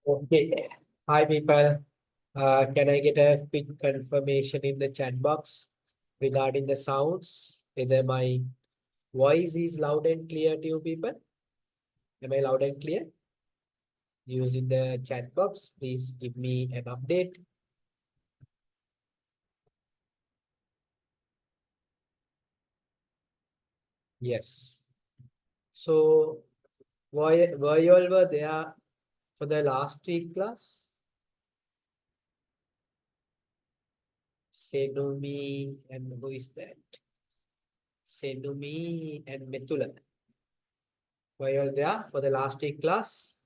Okay. Hi, people. Can I get a quick confirmation in the chat box regarding the sounds? Whether my voice is loud and clear to you people? Am I loud and clear? Using the chat box, please give me an update. Yes. So, were you all were there for the last week class? Senumi and who is that? Senumi and Metula. Were you all there for the last week class?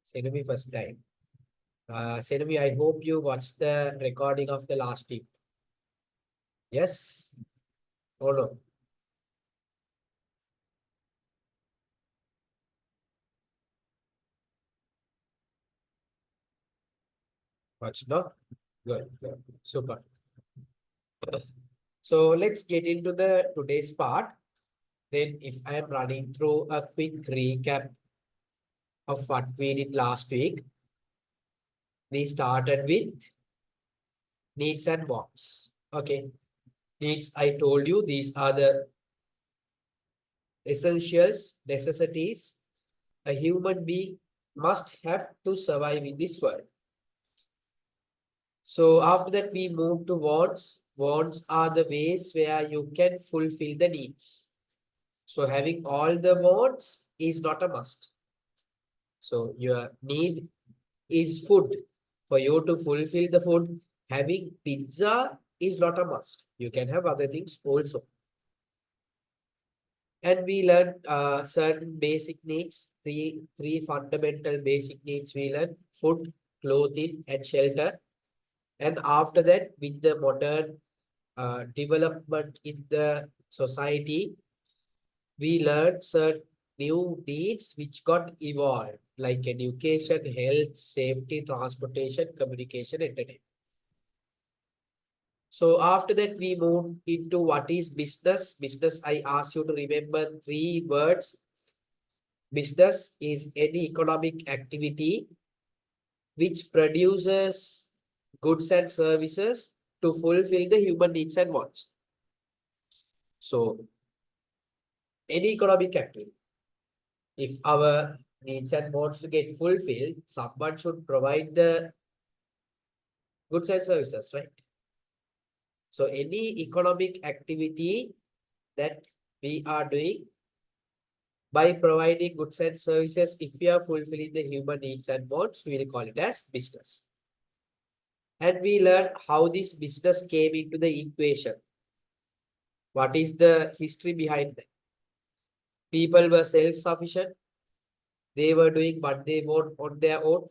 Senumi first time. Senumi, I hope you watched the recording of the last week. Yes or no? Watch, no? Good, good, super. So let's get into the today's part. Then if I am running through a quick recap of what we did last week, we started with needs and wants. Okay. Needs, I told you, these are the essentials, necessities a human being must have to survive in this world. So after that, we move to wants. Wants are the ways where you can fulfill the needs. So having all the wants is not a must. So your need is food. For you to fulfill the food, having pizza is not a must. You can have other things also. And we learned certain basic needs, three fundamental basic needs we learned: food, clothing, and shelter. And after that, with the modern development in the society, we learned certain new needs which got evolved, like education, health, safety, transportation, communication, entertainment. So after that, we moved into what is business. Business, I asked you to remember three words. Business is any economic activity which produces goods and services to fulfill the human needs and wants. So, any economic activity, if our needs and wants to get fulfilled, someone should provide the goods and services, right? So, any economic activity that we are doing by providing goods and services, if we are fulfilling the human needs and wants, we will call it as business. And we learned how this business came into the equation. What is the history behind that? People were self-sufficient. They were doing what they want on their own.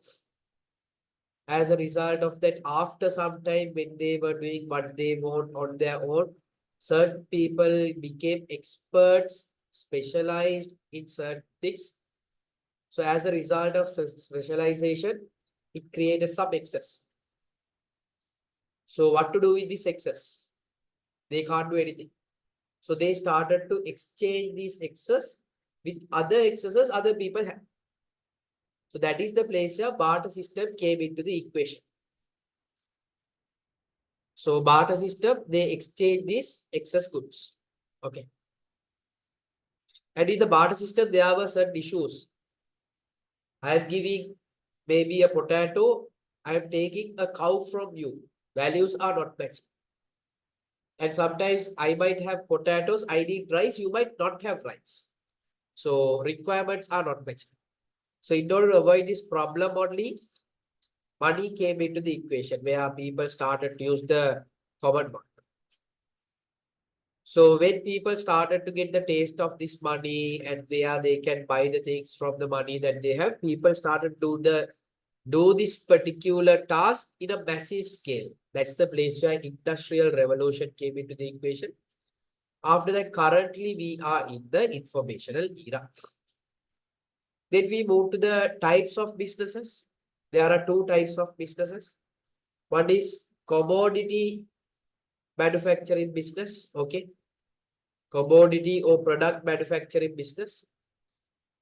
As a result of that, after some time, when they were doing what they want on their own, certain people became experts, specialized in certain things. So as a result of specialization, it created some excess. So what to do with this excess? They can't do anything. So they started to exchange these excess with other excesses other people have. So that is the place where barter system came into the equation. So barter system, they exchange these excess goods. Okay. And in the barter system, there were certain issues. I am giving maybe a potato. I am taking a cow from you. Values are not matched. And sometimes I might have potatoes. I need rice. You might not have rice. So requirements are not matched. So in order to avoid this problem only, money came into the equation where people started to use the common one. So when people started to get the taste of this money and they can buy the things from the money that they have, people started to do this particular task in a massive scale. That's the place where industrial revolution came into the equation. After that, currently we are in the informational era. Then we move to the types of businesses. There are two types of businesses. One is commodity manufacturing business. Okay. Commodity or product manufacturing business.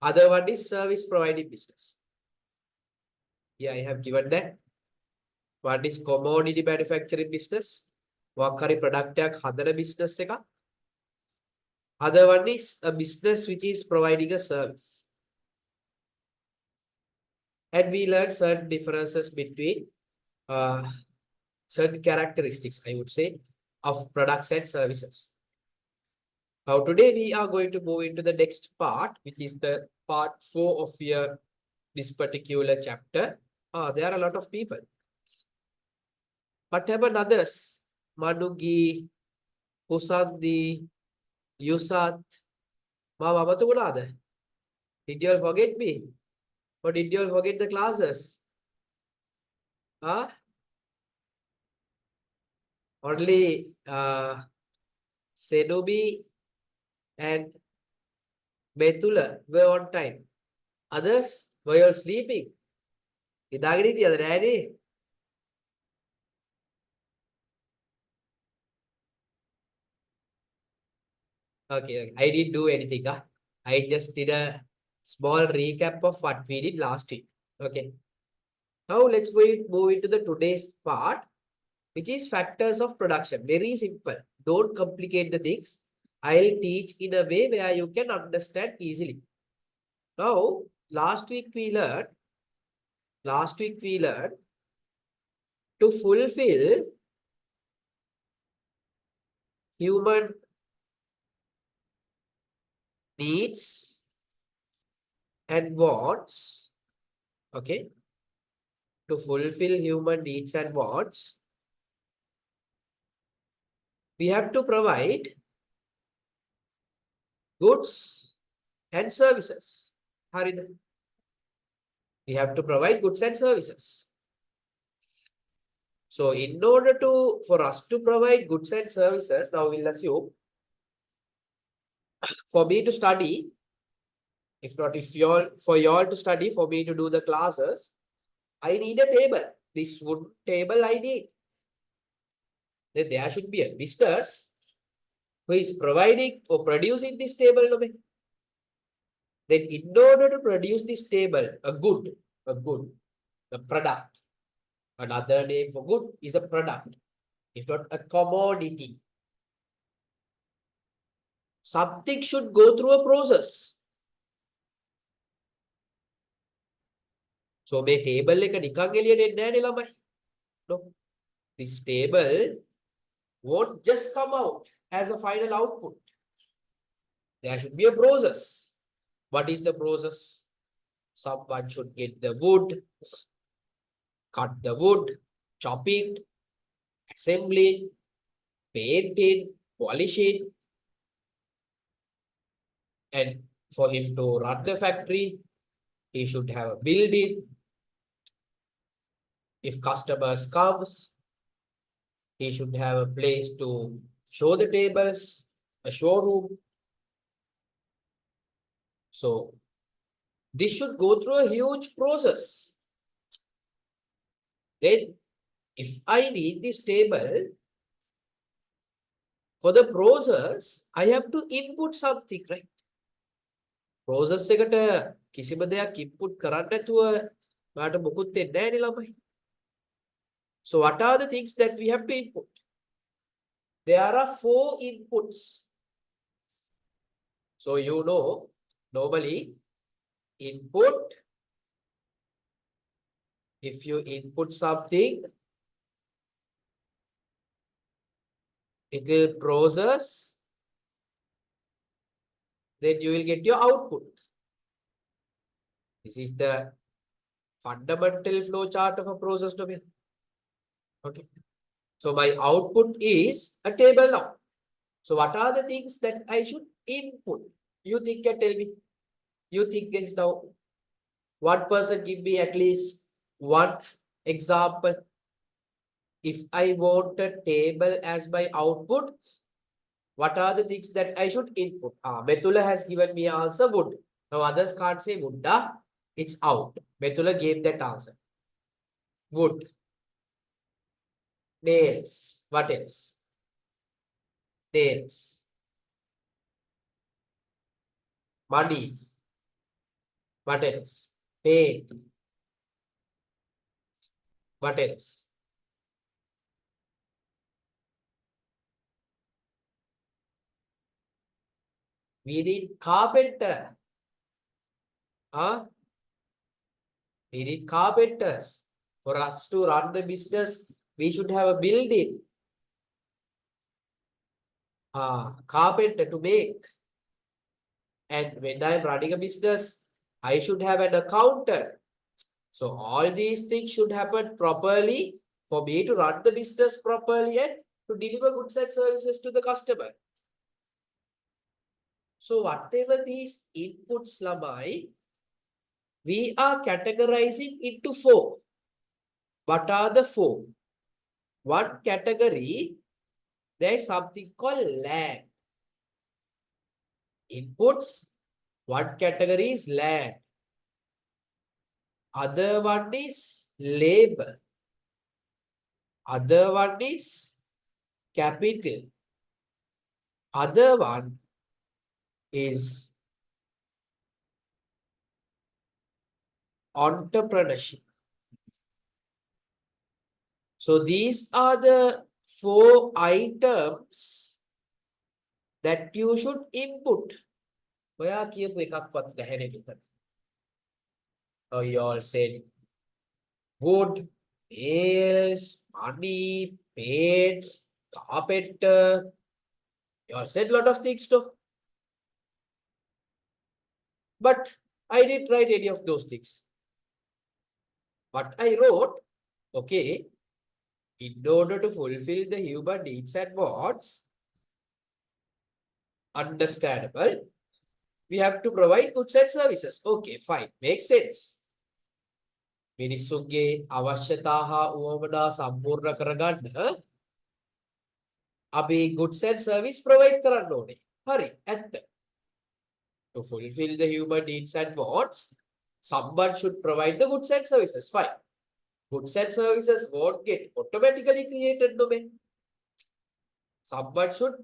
Other one is service providing business. Yeah, I have given that. One is commodity manufacturing business. Wakari product hadana business එක. Other one is a business which is providing a service. And we learned certain differences between certain characteristics, I would say, of products and services. Now, today we are going to move into the next part, which is the part 4 of this particular chapter. There are a lot of people. What happened others? Manugi, Husandi, Yusat, Mama Matugunada. Did you all forget me? Or did you all forget the classes? Only Senubi and Betula were on time. Others were all sleeping. Idagini the other daddy. Okay, I didn't do anything. I just did a small recap of what we did last week. Okay. Now let's move into the today's part, which is factors of production. Very simple. Don't complicate the things. I'll teach in a way where you can understand easily. Now, last week we learned to fulfill human needs and wants. Okay. To fulfill human needs and wants, we have to provide goods and services. Harida. We have to provide goods and services. So in order for us to provide goods and services, now we'll assume for me to study, for you all to study, for me to do the classes, I need a table. This wood table I need. Then there should be a business who is providing or producing this table. Then in order to produce this table, a product. Another name for good is a product. If not a commodity. Something should go through a process. So මේ table එක නිකන් එළියට එන්නේ නැහැ නේ ළමයි. No. This table won't just come out as a final output. There should be a process. What is the process? Someone should get the wood, cut the wood, chop it, assemble it, paint it, polish it. And for him to run the factory, he should have a building. If customers comes, he should have a place to show the tables, a showroom. So this should go through a huge process. Then if I need this table, for the process, I have to input something, right? Process එකට කිසිම දෙයක් input කරන්න නැතුව මට මොකුත් දෙන්නේ නැහැ නේ ළමයි. So what are the things that we have to input? There are 4 inputs. So you know, normally input, if you input something, it will process, then you will get your output. This is the fundamental flow chart of a process domain. Okay. So my output is a table now. So what are the things that I should input? You think and tell me. You think is now. One person give me at least one example. If I want a table as my output, what are the things that I should input? Betula has given me answer wood. Now others can't say wood. It's out. Betula gave that answer. Wood. Nails. What else? tails, money, what else? Paid, what else? We need carpenter. Huh? We need carpenters. For us to run the business, we should have a building. Carpenter to make. And when I'm running a business, I should have an accountant. So all these things should happen properly for me to run the business properly and to deliver goods and services to the customer. So whatever these inputs lamai, we are categorizing into four. What are the four? One category, there is something called land. Inputs, one category is land. Other one is labor. Other one is capital. Other one is entrepreneurship. So these are the four items that you should input. Oh, you all said wood, nails, money, paint, carpenter. You all said a lot of things too. But I didn't write any of those things. What I wrote, okay, in order to fulfill the human needs and wants, understandable, we have to provide goods and services. Okay, fine. Makes sense. මිනිස්සුන්ගේ අවශ්‍යතා හා උවමනා සම්පූර්ණ කරගන්න අපි goods and service provide කරන්න ඕනේ. හරි, ඇත්ත. To fulfill the human needs and wants, someone should provide the goods and services. Fine. Goods and services won't get automatically created, no man. Someone should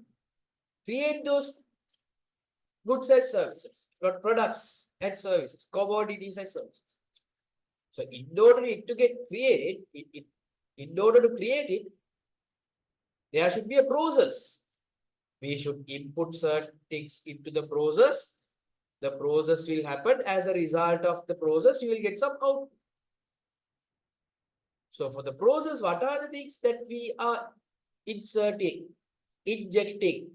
create those goods and services, not products and services, commodities and services. So in order to get in order to create it, there should be a process. We should input certain things into the process. The process will happen. As a result of the process, you will get some output. So for the process, what are the things that we are inserting, injecting?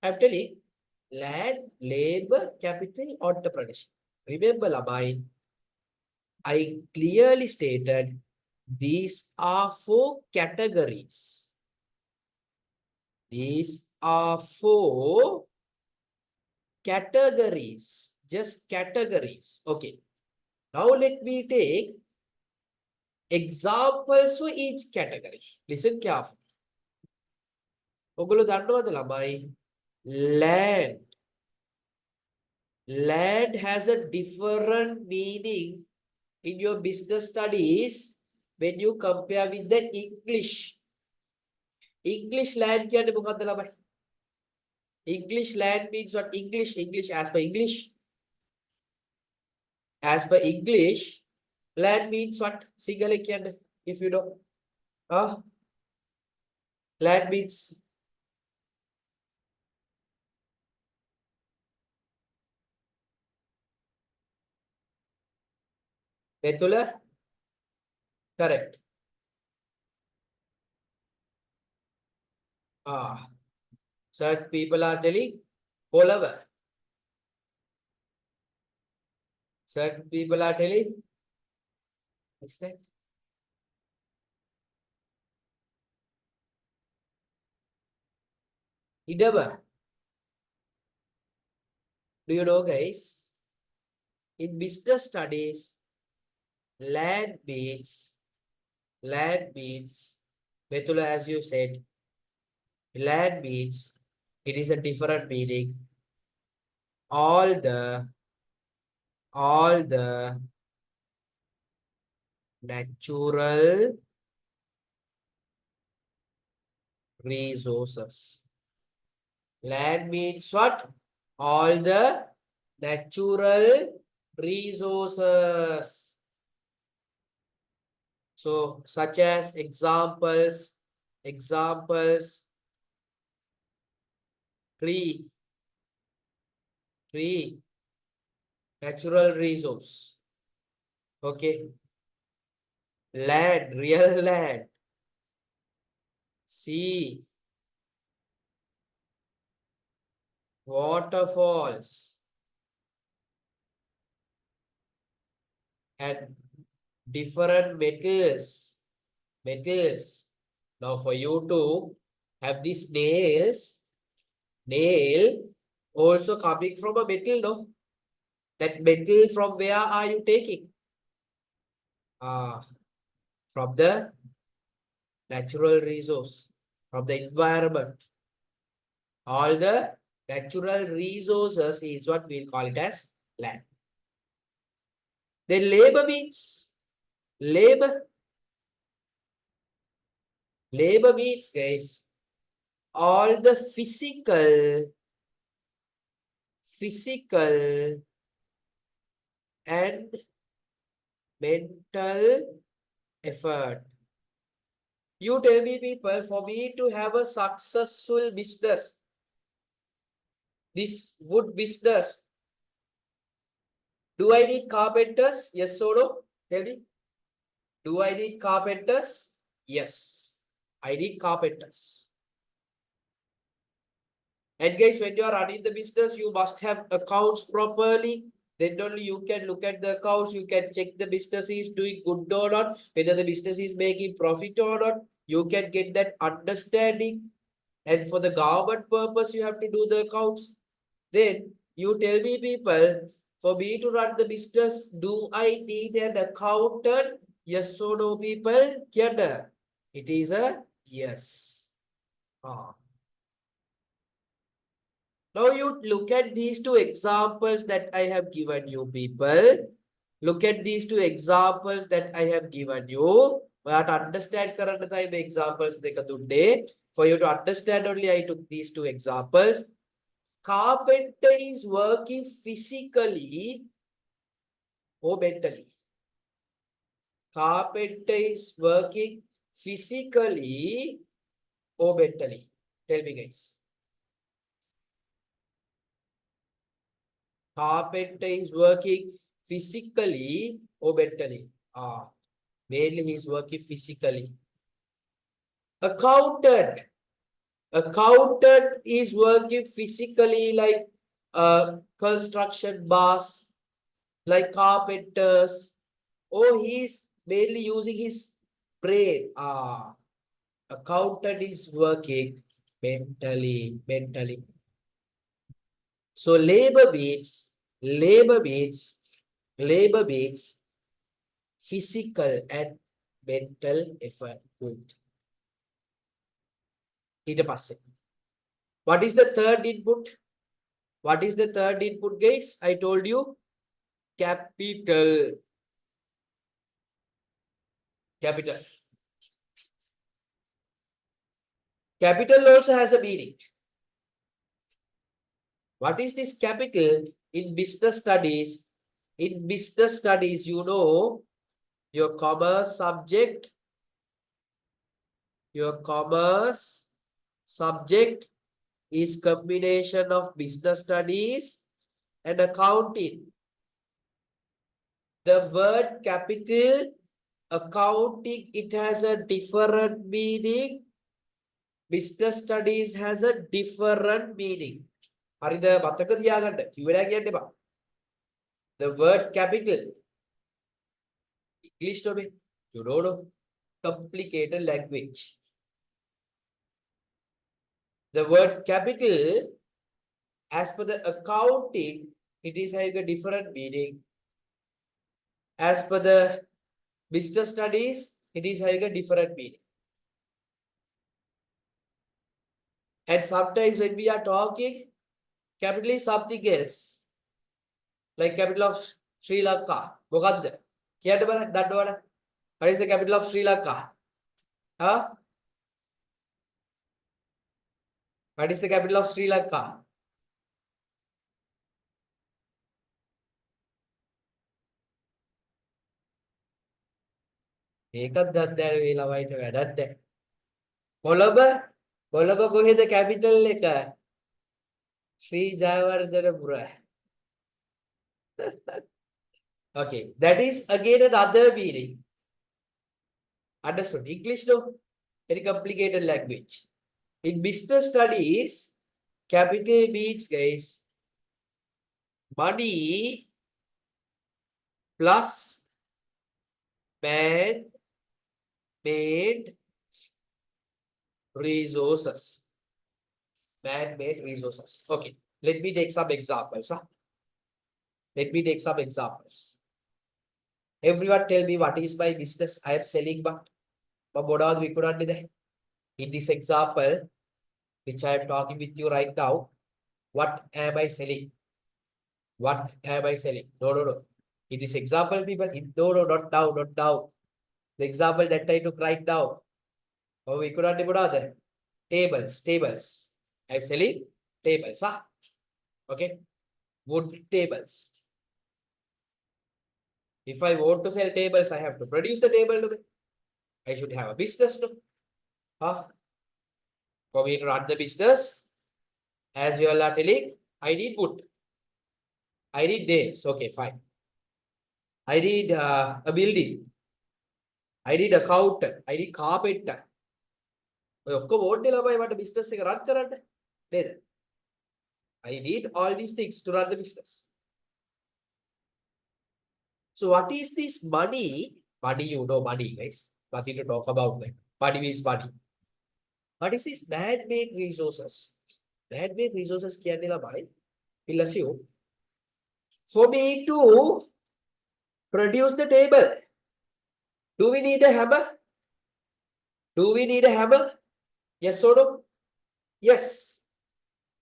I'm telling land, labor, capital, entrepreneurship. Remember, Labai, I clearly stated these are four categories. These are four categories, just categories. Okay. Now let me take examples for each category. Listen carefully. ඔගොල්ලෝ දන්නවද ළමයි? Land. Land has a different meaning in your business studies when you compare with the English. English land කියන්නේ මොකක්ද ළමයි? English land means what? English as per English. As per English, land means what? Single කියන්නේ if you know. Land means Betula? Correct. Certain people are telling Polava. Certain people are telling, what's that? Idaba. Do you know, guys? In business studies, land means, Betula, as you said, land means it is a different meaning. All the natural resources. Land means what? All the natural resources. So, such as examples, tree, natural resource. Okay. Land, real land. Sea, waterfalls, and different metals. Now, for you to have these nail also coming from a metal, no? That metal from where are you taking? From the natural resource, from the environment. All the natural resources is what we'll call it as land. Then labor means labor. Labor means, guys, all the physical and mental effort. You tell me, people, for me to have a successful business, this wood business, do I need carpenters? Yes or no? Tell me. Do I need carpenters? Yes, I need carpenters. And guys, when you are running the business, you must have accounts properly. Then only you can look at the accounts. You can check the business is doing good or not, whether the business is making profit or not. You can get that understanding. And for the government purpose, you have to do the accounts. Then you tell me, people, for me to run the business, do I need an accountant? Yes or no, people? It is a yes. Now you look at these two examples that I have given you, people. Look at these two examples that I have given you. But understand current time examples today. For you to understand only, I took these two examples. Carpenter is working physically or mentally. Carpenter is working physically or mentally. Tell me, guys. Carpenter is working physically or mentally? Mainly he is working physically. Accountant is working physically, like construction boss, like carpenters, or he is mainly using his brain. Accountant is working mentally. So labor means physical and mental effort. Good. What is the third input? What is the third input, guys? I told you capital. Capital also has a meaning. What is this capital in business studies? In business studies, you know, your commerce subject is combination of business studies and accounting. The word capital, accounting, it has a different meaning. Business studies has a different meaning. The word capital, English domain, you don't know, complicated language. The word capital, as per the accounting, it is having a different meaning. As per the business studies, it is having a different meaning. And sometimes when we are talking, capital is something else. Like capital of Sri Lanka. What is the capital of Sri Lanka? Huh? What is the capital of Sri Lanka? ඒකත් දන්නේ නැහැ මේ ළමයිට වැඩක් නැහැ. කොළඹ කොහෙද capital එක? Sri Jayawardhanapura. Okay, that is again another meaning. Understood? English, no? Very complicated language. In business studies, capital means, guys, money plus man-made resources. Man-made resources. Okay, let me take some examples. Let me take some examples. Everyone tell me what is my business I am selling, but in this example, which I am talking with you right now, what am I selling? What am I selling? No. In this example, people, no, not now, not now. The example that I took right now. Oh, we could not do tables. I'm selling tables. Okay. Wood tables. If I want to sell tables, I have to produce the table. I should have a business. For me to run the business, as you all are telling, I need wood. I need nails. Okay, fine. I need a building. I need a counter. I need carpenter. business run. I need all these things to run the business. So what is this money? Money, you know money, guys. Nothing to talk about that. Money means money. What is this man-made resources? Man-made resources will assume for me to produce the table. Do we need a hammer? Do we need a hammer? Yes or no? Yes.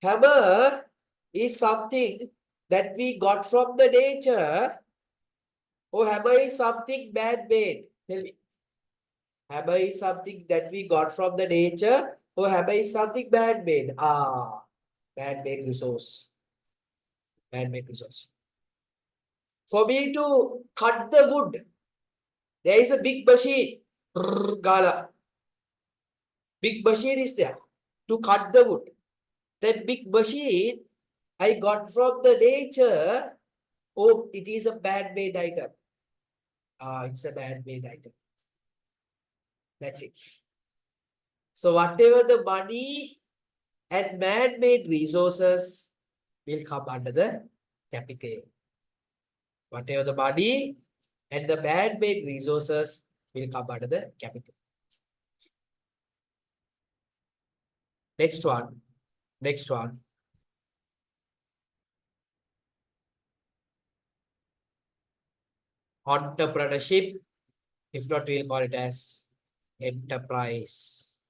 Hammer is something that we got from the nature. Or hammer is something man-made. Tell me. Hammer is something that we got from the nature. Or hammer is something man-made. Man-made resource. Man-made resource. For me to cut the wood, there is a big machine. Gala. Big machine is there to cut the wood. That big machine I got from the nature. Oh, it is a man-made item. It's a man-made item. That's it. So whatever the money and man-made resources will come under the capital. Whatever the money and the man-made resources will come under the capital. Next one. Entrepreneurship. If not, we'll call it as enterprise.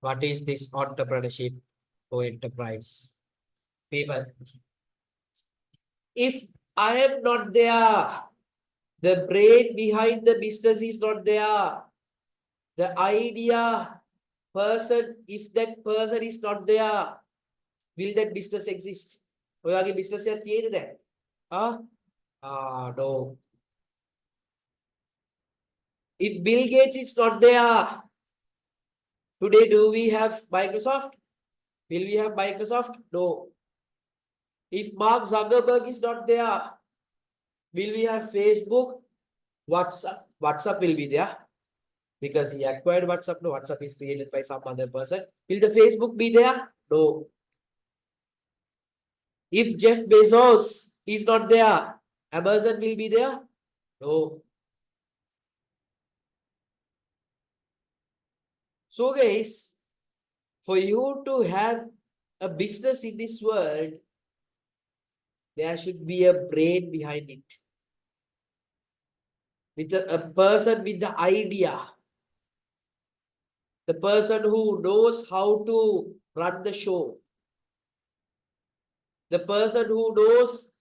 What is this entrepreneurship or enterprise? People, if I am not there, the brain behind the business is not there, the idea person, if that person is not there, will that business exist? ඔයාගේ business එකක් තියෙයිද දැන්? No. If Bill Gates is not there, today do we have Microsoft? Will we have Microsoft? No. If Mark Zuckerberg is not there, will we have Facebook? WhatsApp will be there because he acquired WhatsApp. No, WhatsApp is created by some other person. Will the Facebook be there? No. If Jeff Bezos is not there, Amazon will be there? No. So guys, for you to have a business in this world, there should be a brain behind it. With a person with the idea. The person who knows how to run the show. The person who knows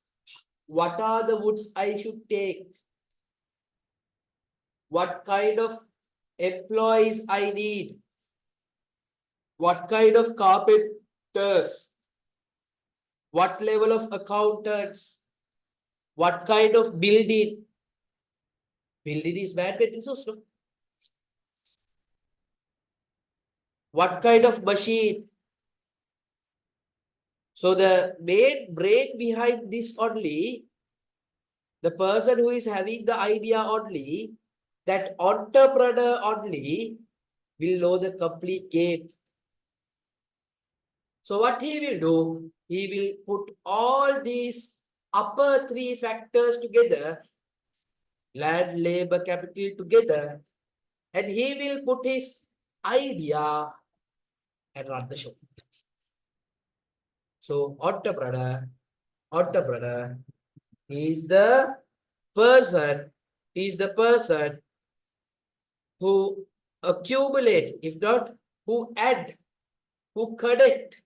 what are the woods I should take. What kind of employees I need. What kind of carpenters? What level of accountants? What kind of building? Building is man-made resource, no? What kind of machine? So the main brain behind this only, the person who is having the idea only, that entrepreneur only will know the complete game. So what he will do, he will put all these upper three factors together, land, labor, capital together, and he will put his idea and run the show. So entrepreneur is the person who accumulate, if not who add, who connect,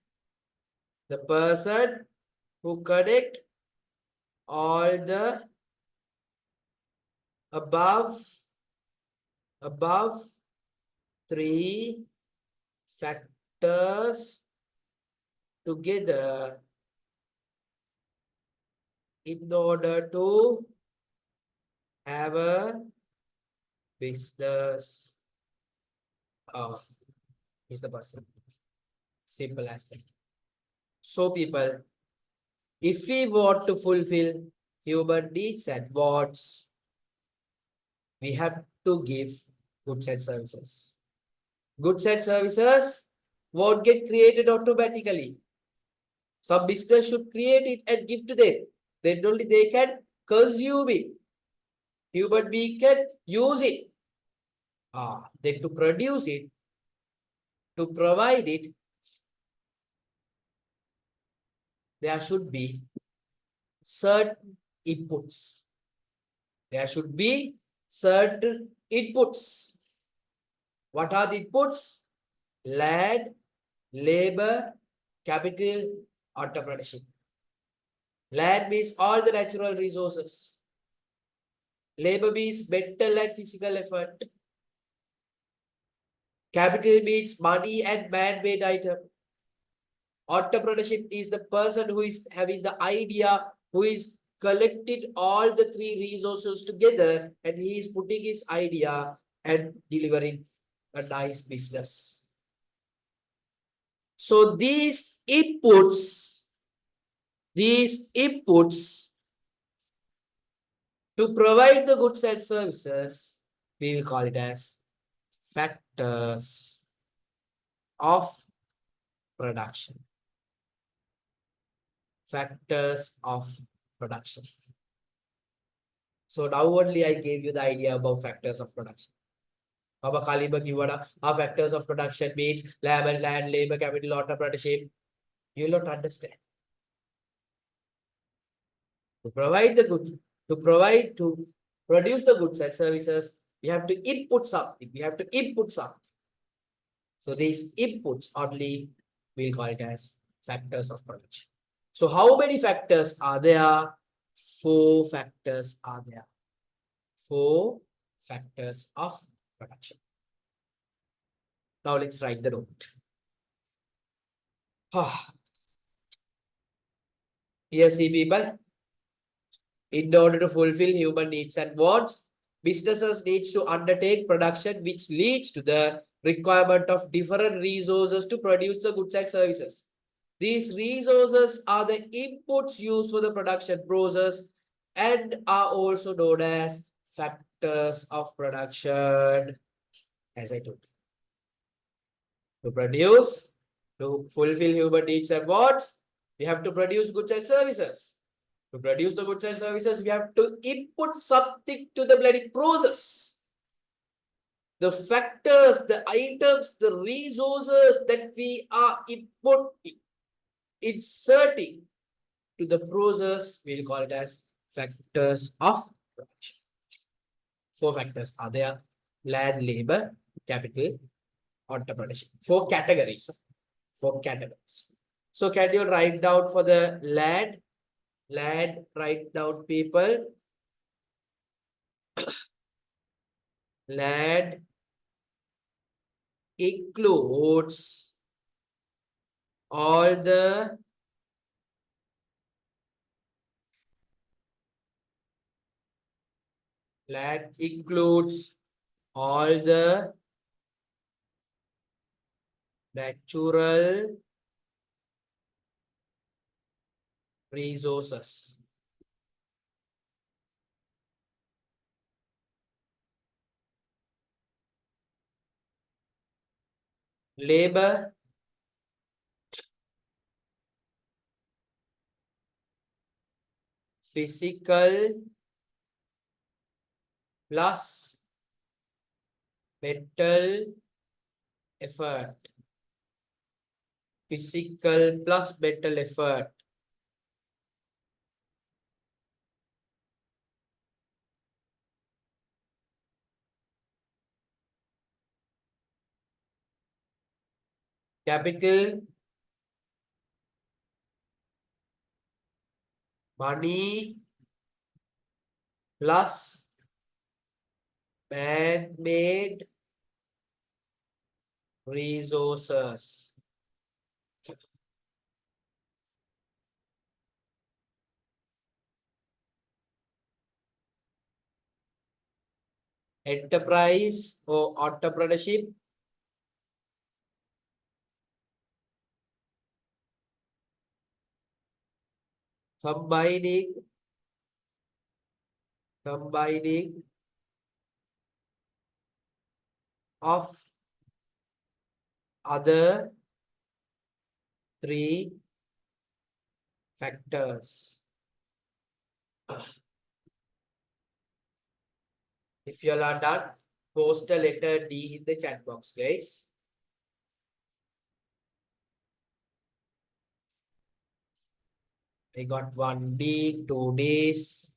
the person who connect all the above three factors together in order to have a business. Is the person. Simple as that. So people, if we want to fulfill human needs and wants, we have to give goods and services. Goods and services won't get created automatically. Some business should create it and give to them. Then only they can consume it. Human being can use it. Then to produce it, to provide it, there should be certain inputs. There should be certain inputs. What are the inputs? Land, labor, capital, entrepreneurship. Land means all the natural resources. Labor means mental and physical effort. Capital means money and man-made item. Entrepreneurship is the person who is having the idea, who is collected all the three resources together, and he is putting his idea and delivering a nice business. So these inputs to provide the goods and services, we will call it as factors of production. Factors of production. So now only I gave you the idea about factors of production. Baba Kaliba Kiwada, our factors of production means land, labor, capital, entrepreneurship. You will not understand. To provide the goods, to produce the goods and services, we have to input something. So these inputs only we'll call it as factors of production. So how many factors are there? 4 factors are there. 4 factors of production. Now let's write the note. Here see people, in order to fulfill human needs and wants, businesses need to undertake production which leads to the requirement of different resources to produce the goods and services. These resources are the inputs used for the production process and are also known as factors of production, as I told you. To fulfill human needs and wants, we have to produce goods and services. To produce the goods and services, we have to input something to the bloody process. The factors, the items, the resources that we are inserting to the process, we'll call it as factors of production. 4 factors are there: land, labor, capital, entrepreneurship. 4 categories. 4 categories. So can you write down for the land? Land, write down people. Land includes all the that includes all the natural resources. Labor, physical plus mental effort. Physical plus mental effort. Capital, money plus man-made resources. Enterprise or entrepreneurship, combining of other three factors. If you all are done, post a letter D in the chat box, guys. I got 1D, 2Ds.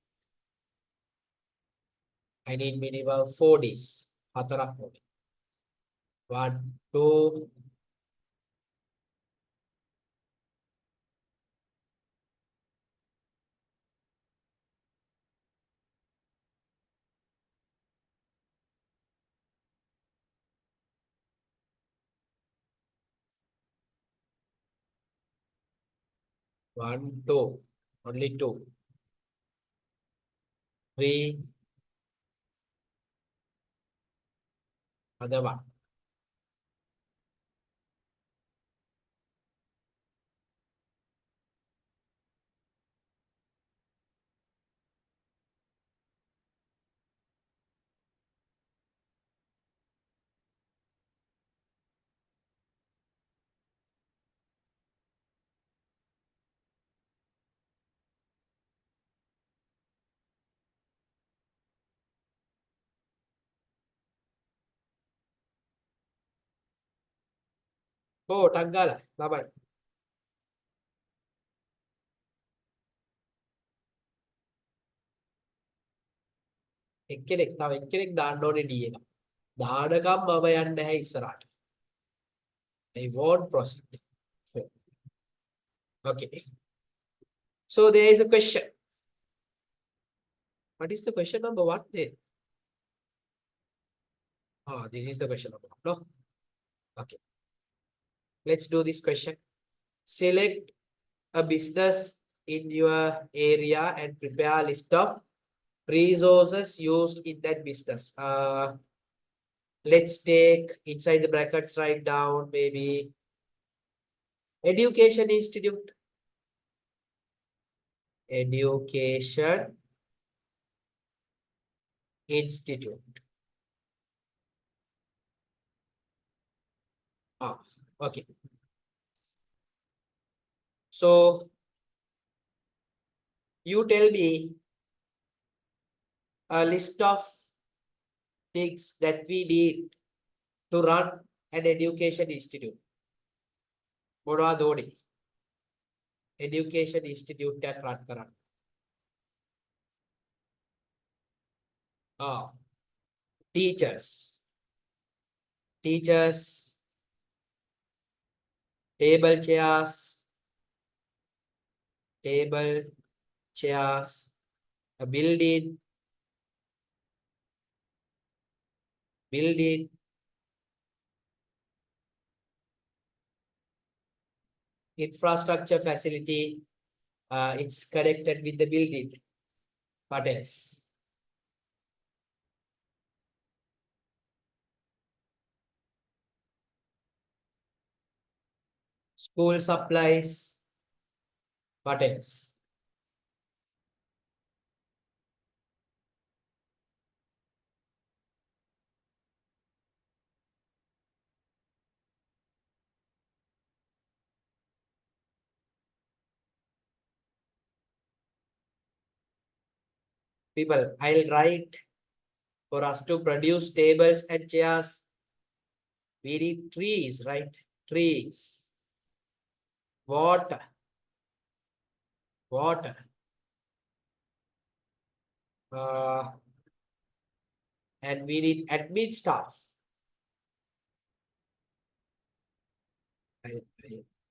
I need minimum 4Ds. 1, 2, 1, 2. Only 2. 3. Other one. 4. Tanggal lah. Bye-bye. එක්කෙනෙක් තව එක්කෙනෙක් දාන්න ඕනේ D එක. දානකම් මම යන්නේ නැහැ ඉස්සරහට. I won't proceed. Okay. So there is a question. What is the question number 1 then? Ah, this is the question number 1. No? Okay. Let's do this question. Select a business in your area and prepare a list of resources used in that business. Let's take inside the brackets, write down maybe education institute. Education institute. Ah, okay. So you tell me a list of things that we need to run an education institute. මොනවද ඕනේ? Education institute එකක් run කරන්න. Teachers, table chairs, a building, Infrastructure facility. It's connected with the building. What else? School supplies. What else? People, I'll write for us to produce tables and chairs. We need trees, right? Trees. Water. Water. And we need admin staff. I'll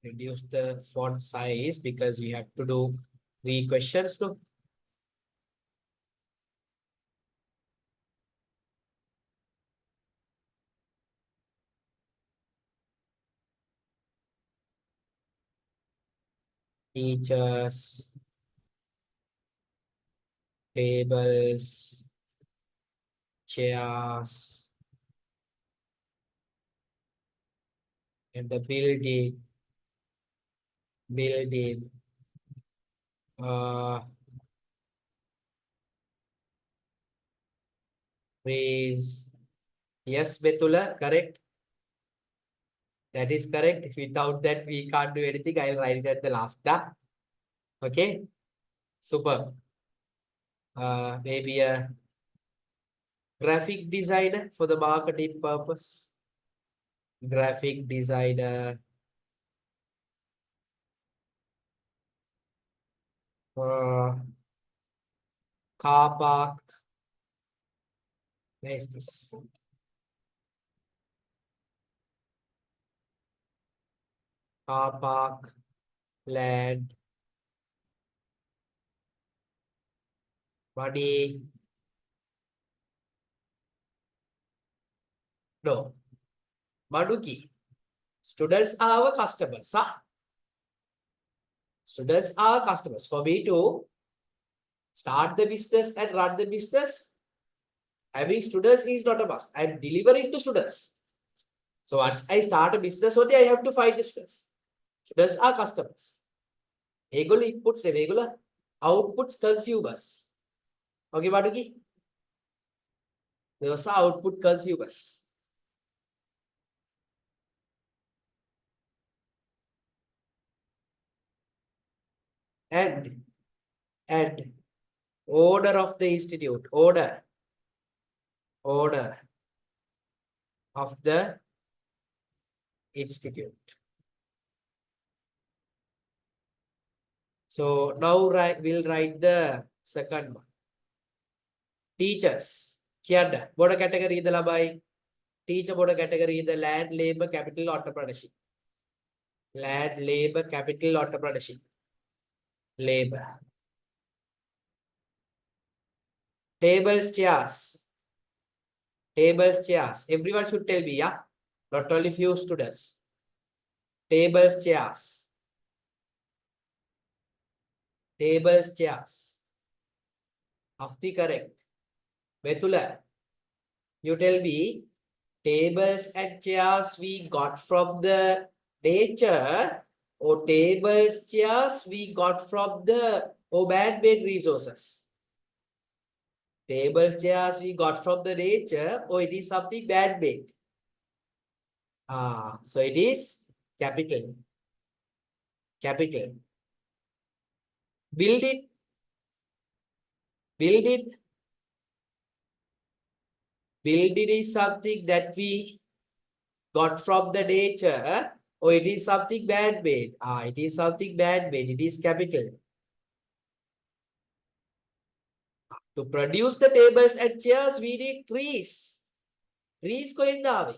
reduce the font size because we have to do 3 questions. No? Teachers, tables, chairs, and the building, trees. Yes, Betula, correct. That is correct. Without that, we can't do anything. I'll write it at the last. Okay, super. Maybe a graphic designer for the marketing purpose. Graphic designer. Car park. Where is this? Car park, land, money. No, Maduki. Students are our customers. Huh? Students are customers. For me to start the business and run the business, having students is not a must. I'm delivering to students. So once I start a business only, I have to find the students. Students are customers. Egolo inputs, egolo outputs consumers. Okay, Maduki? Those are output consumers. And order of the institute, order of the institute. So now we'll write the second one. Teachers. Kiada. What category the labai? Teacher what category the land, labor, capital, entrepreneurship. Land, labor, capital, entrepreneurship. Labor. Tables, chairs. Tables, chairs. Everyone should tell me, yeah? Not only few students. Tables, chairs. Tables, chairs. Of the correct. Betula, you tell me, tables and chairs we got from the nature or tables, chairs we got from the man-made resources. Tables, chairs we got from the nature or it is something man-made. So it is capital. Capital. Build it. Build it. Build it is something that we got from the nature or it is something man-made. It is something man-made. It is capital. To produce the tables and chairs, we need trees. Trees koindawe.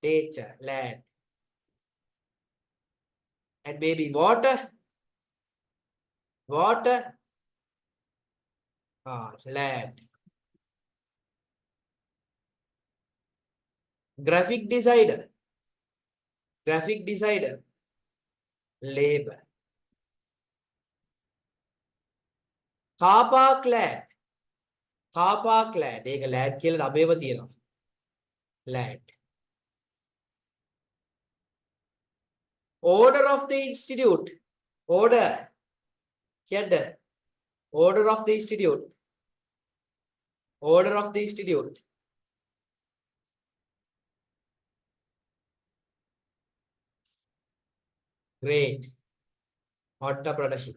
Nature, land. And maybe water. Water. Land. Graphic designer. Graphic designer. labor. car park land. car park land. ඒක land කියලා නමේම තියෙනවා. land. order of the institute. order. කියන්න. order of the institute. order of the institute. great. entrepreneurship.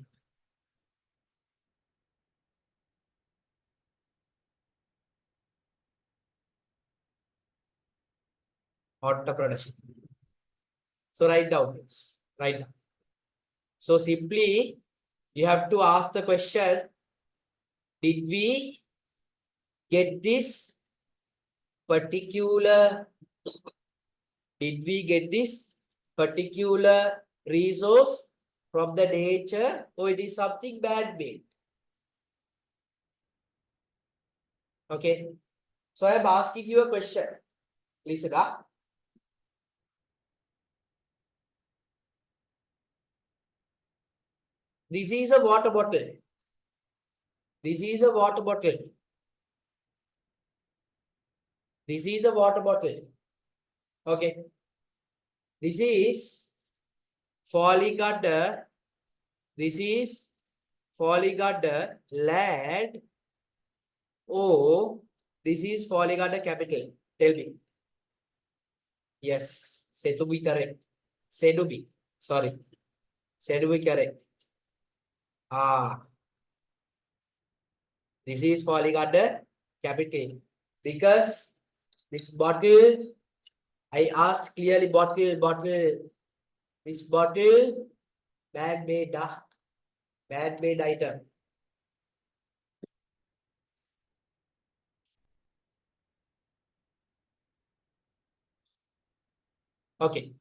entrepreneurship. So write down this. Write down. So simply you have to ask the question, did we get this particular, did we get this particular resource from the nature, or it is something bad made? Okay. So I am asking you a question. Listen up. This is a water bottle. This is a water bottle. This is a water bottle. Okay. This is falling under. This is falling under land, or this is falling under capital. Tell me. Yes. Say to be correct. Say to be. Sorry. Say to be correct. This is falling under capital because this bottle, I asked clearly, bottle, this bottle, man-made item. Okay.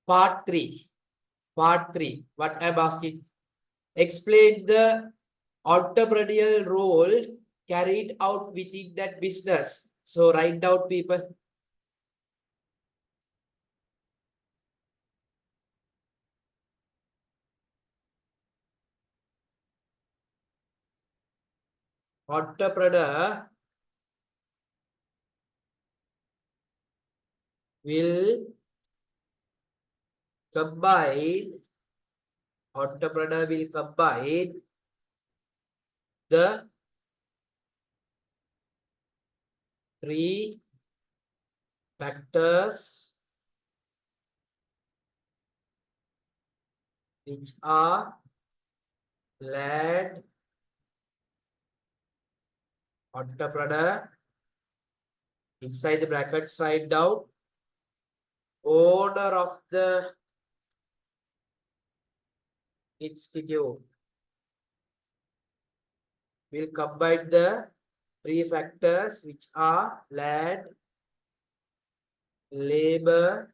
Part 3. Part 3. What I'm asking? Explain the entrepreneurial role carried out within that business. So write down, people. Entrepreneur will combine. Entrepreneur will combine the 3 factors which are land, entrepreneur, inside the brackets write down, owner of the institute will combine the 3 factors which are land, labor,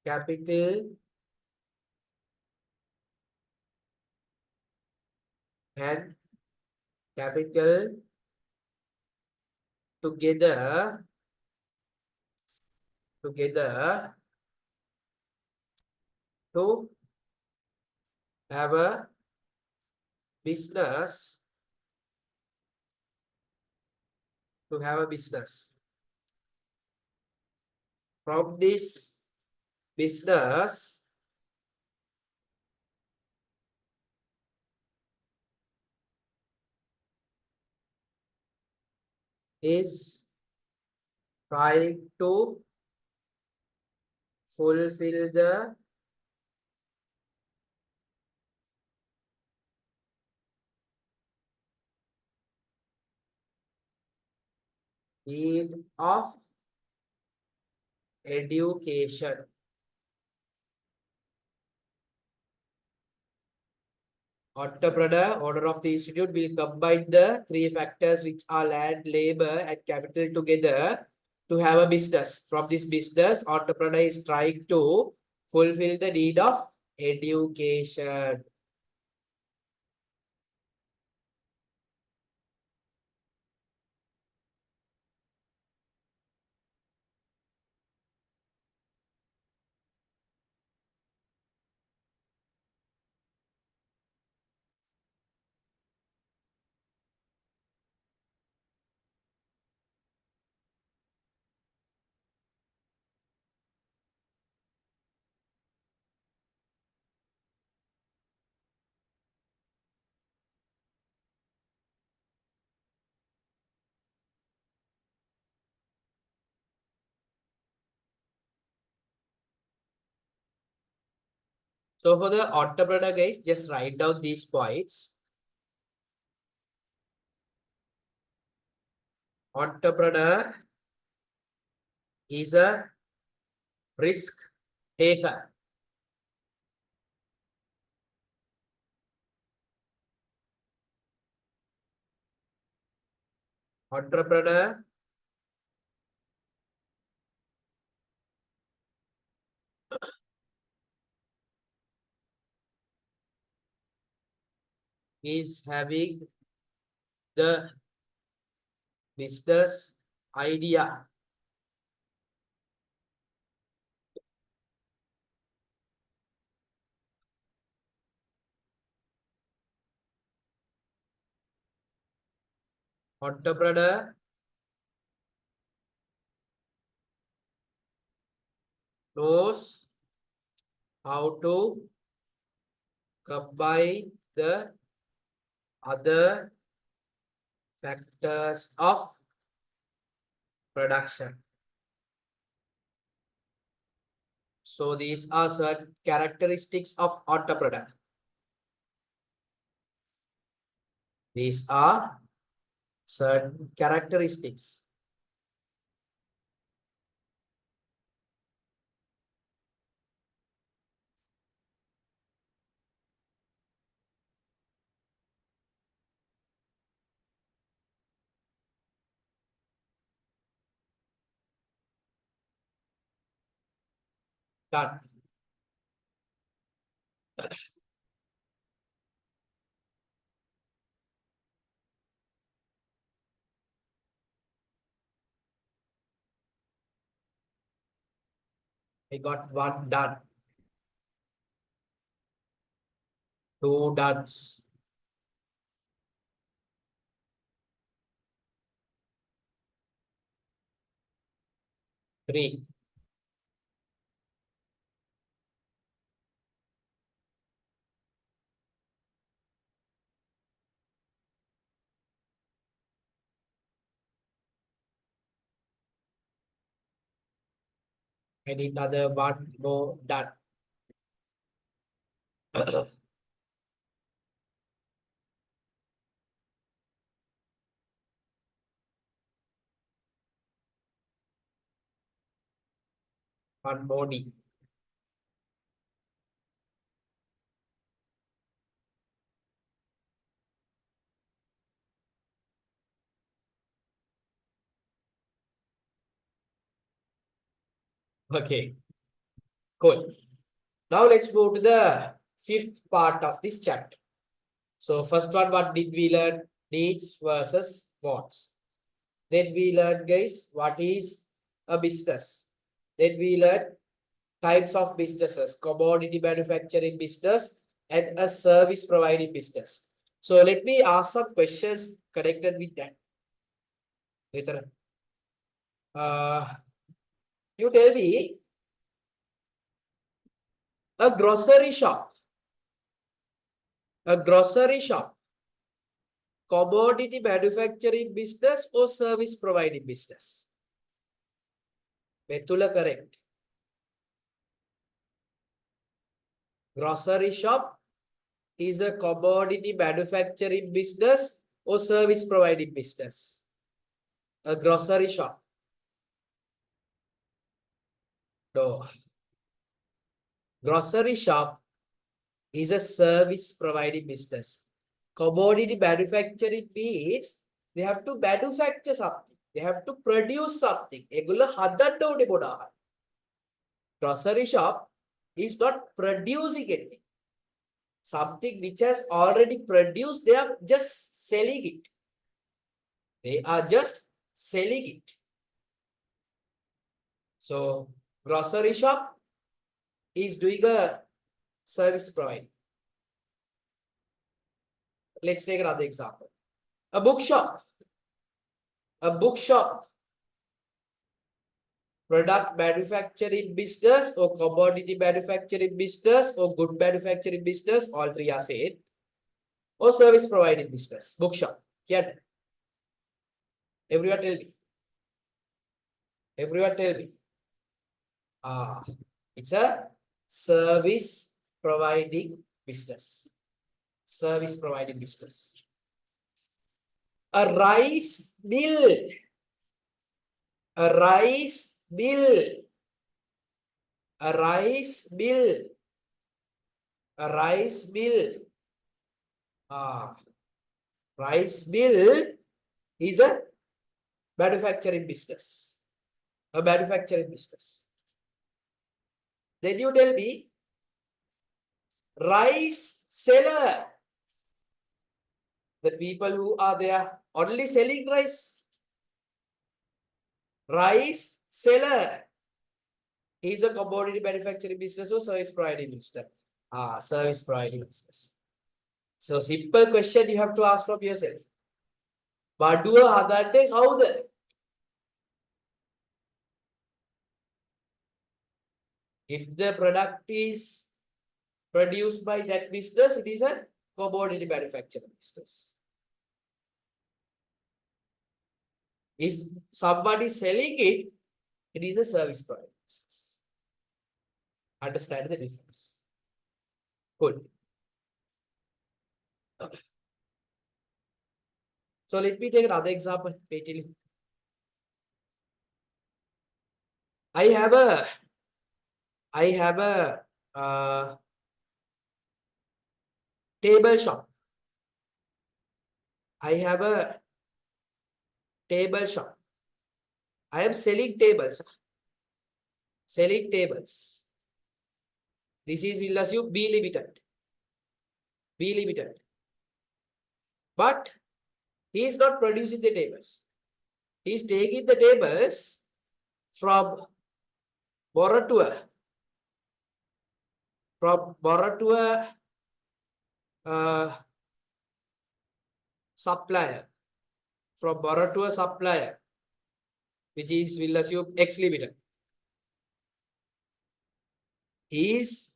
capital, and capital together to have a business, from this business is trying to fulfill the need of education. Entrepreneur, owner of the institute, will combine the 3 factors which are land, labor, and capital together to have a business. From this business, entrepreneur is trying to fulfill the need of education. So for the entrepreneur, guys, just write down these points. Entrepreneur is a risk taker. Entrepreneur is having the business idea. Entrepreneur knows how to combine the other factors of production. So these are certain characteristics of entrepreneur. These are certain characteristics. Done. I got one done. Two dones. Three. I need another one more done. One more D. Okay, cool. Now let's move to the fifth part of this chapter. So first one, what did we learn? Needs versus wants. Then we learn, guys, what is a business. Then we learn types of businesses, commodity manufacturing business and a service providing business. So let me ask some questions connected with that. Later. You tell me, a grocery shop, commodity manufacturing business or service providing business? Betula correct. Grocery shop is a commodity manufacturing business or service providing business? A grocery shop. No. Grocery shop is a service providing business. Commodity manufacturing means they have to manufacture something. They have to produce something. Grocery shop is not producing anything. Something which has already produced, they are just selling it. They are just selling it. So, grocery shop is doing a service providing. Let's take another example. A bookshop. A bookshop. Product manufacturing business or commodity manufacturing business or good manufacturing business, all three are same. Or service providing business. Bookshop. Yeah. Everyone tell me. Everyone tell me. It's a service providing business. Service providing business. A rice mill. A rice mill. A rice mill. A rice mill. Rice mill is a manufacturing business. A manufacturing business. Then you tell me, rice seller. The people who are there only selling rice. Rice seller is a commodity manufacturing business or service providing business. Service providing business. So simple question you have to ask from yourself. Baduwa hadante kawuda? If the product is produced by that business, it is a commodity manufacturing business. If somebody is selling it, it is a service providing business. Understand the difference? Good. So let me take another example. I have a table shop. I have a table shop. I am selling tables. Selling tables. This is, we'll assume, B Limited. B Limited. But he is not producing the tables. He is taking the tables from Boratua. From Boratua supplier. From Boratua supplier, which is, we'll assume, X Limited. Is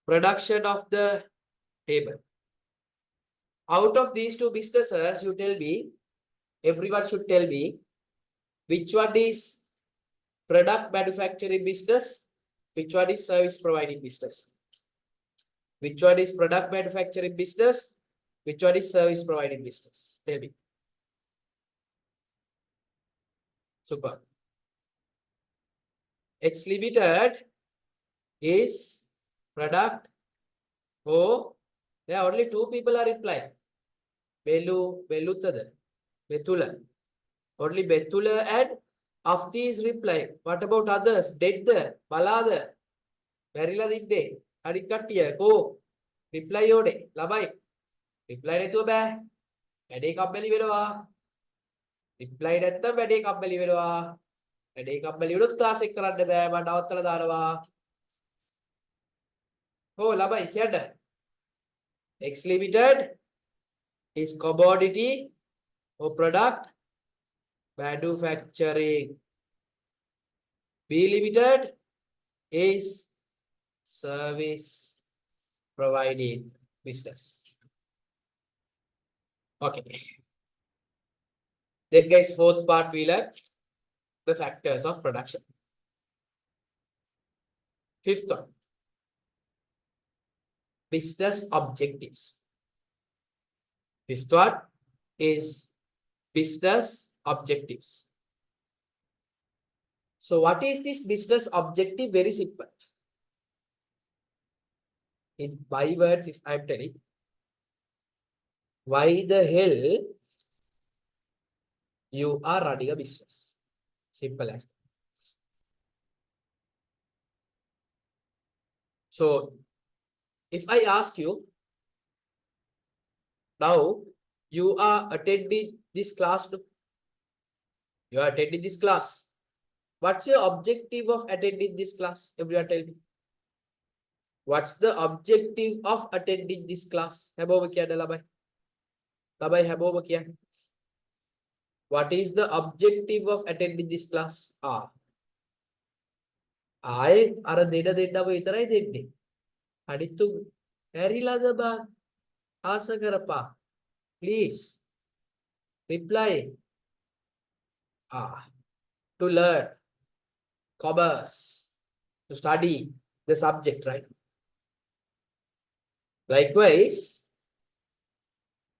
production of the table. Out of these two businesses, you tell me, everyone should tell me, which one is product manufacturing business, which one is service providing business. Which one is product manufacturing business, which one is service providing business. Tell me. Super. X Limited is product. Oh, there are only two people are replying. Betula. Only Betula and Afti is replying. What about others? Dead, Balada, Marilla Dinde, Adikatia, go. Reply Ode, Labai. Reply to Ba. Ade Kabbali Vedova. Replied at the Vede Kabbali Vedova. Ade Kabbali Udutta Sekara de Ba, Dautala Darava. Oh, Labai, Chad. X Limited is commodity or product manufacturing. B Limited is service providing business. Okay. Then guys, fourth part we learn the factors of production. Fifth one, business objectives. Fifth one is business objectives. So what is this business objective? Very simple. In my words, if I'm telling, why the hell you are running a business? Simple as that. So if I ask you, now you are attending this class. You are attending this class. What's your objective of attending this class? Everyone tell me. What's the objective of attending this class? What is the objective of attending this class? I are a data waiter. Adittu Erilada Asagarapa. Please reply. To learn commerce, to study the subject, right? Likewise,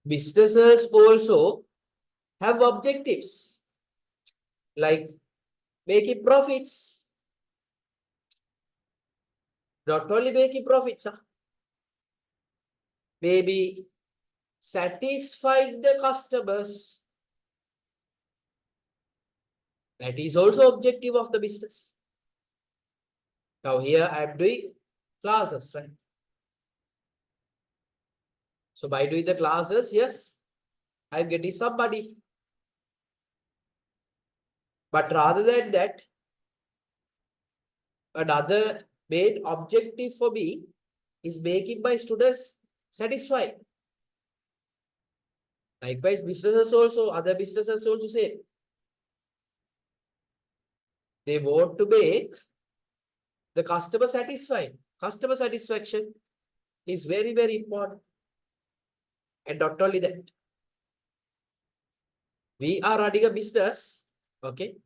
businesses also have objectives like making profits. Not only making profits, maybe satisfying the customers. That is also objective of the business. Now here I am doing classes, right? So by doing the classes, yes, I am getting some money. But rather than that, another main objective for me is making my students satisfied. Likewise, businesses also, other businesses also say they want to make the customer satisfied. Customer satisfaction is very, very important. And not only that, we are running a business, okay?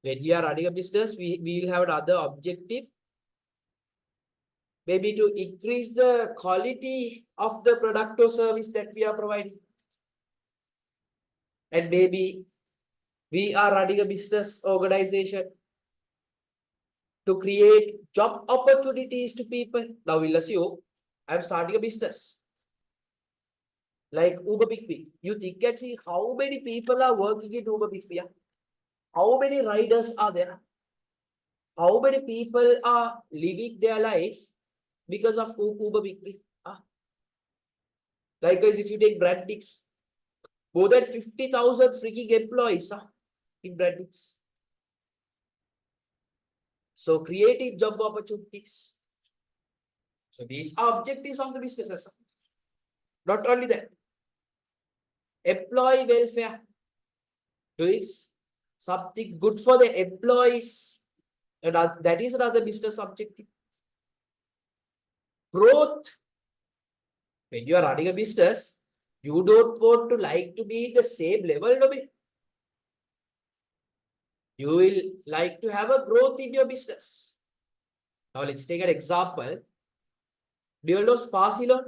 When we are running a business, we will have another objective, maybe to increase the quality of the product or service that we are providing. And maybe we are running a business organization to create job opportunities to people. Now we'll assume I'm starting a business like Uber Big. You think and see how many people are working in Uber Big. How many riders are there? How many people are living their life because of Uber Big? Likewise, if you take Brandix, more than 50,000 freaking employees in Brandix. So creating job opportunities. So these are objectives of the businesses. Not only that, employee welfare, doing something good for the employees, and that is another business objective. Growth. When you are running a business, you don't want to like to be the same level, no? You will like to have a growth in your business. Now let's take an example. Do you know Sparsi loan?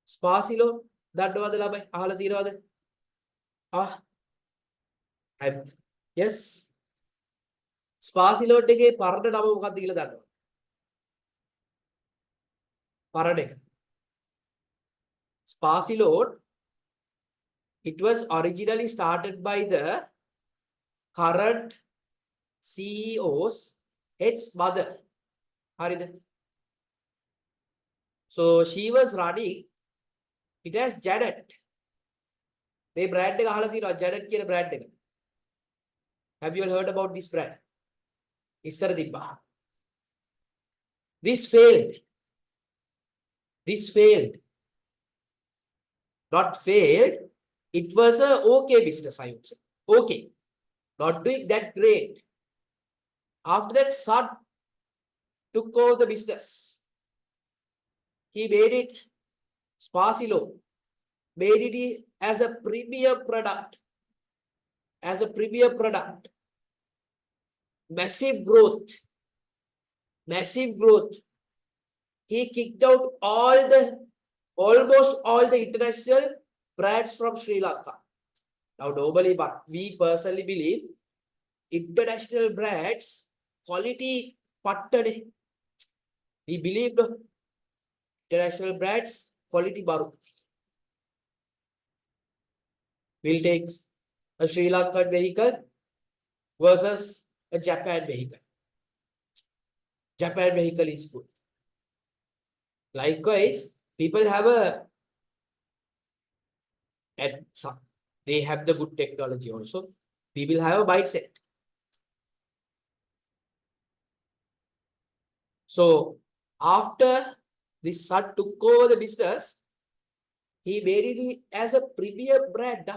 Sparsi loan? දන්නවද ළමයි? අහලා තියෙනවද? Yes. Sparsi loan එකේ පරණ නම මොකක්ද කියලා දන්නවද? පරණ එක. Sparsi loan, it was originally started by the current CEO's head's mother. හරිද? So she was running it has Janet. මේ brand එක අහලා තියෙනවා Janet කියන brand එක. Have you all heard about this brand? ඉස්සර තිබ්බා. This failed. This failed. Not failed. It was a okay business, I would say. Okay. Not doing that great. After that, son took over the business. He made it Sparsilo, made it as a premier product. As a premier product. Massive growth. Massive growth. He kicked out almost all the international brands from Sri Lanka. Now, normally, but we personally believe international brands, quality pattane. We believe the international brands, quality baru. We'll take a Sri Lankan vehicle versus a Japan vehicle. Japan vehicle is good. Likewise, people have and some, they have the good technology also. People have a mindset. So after this son took over the business, he made it as a premier brand.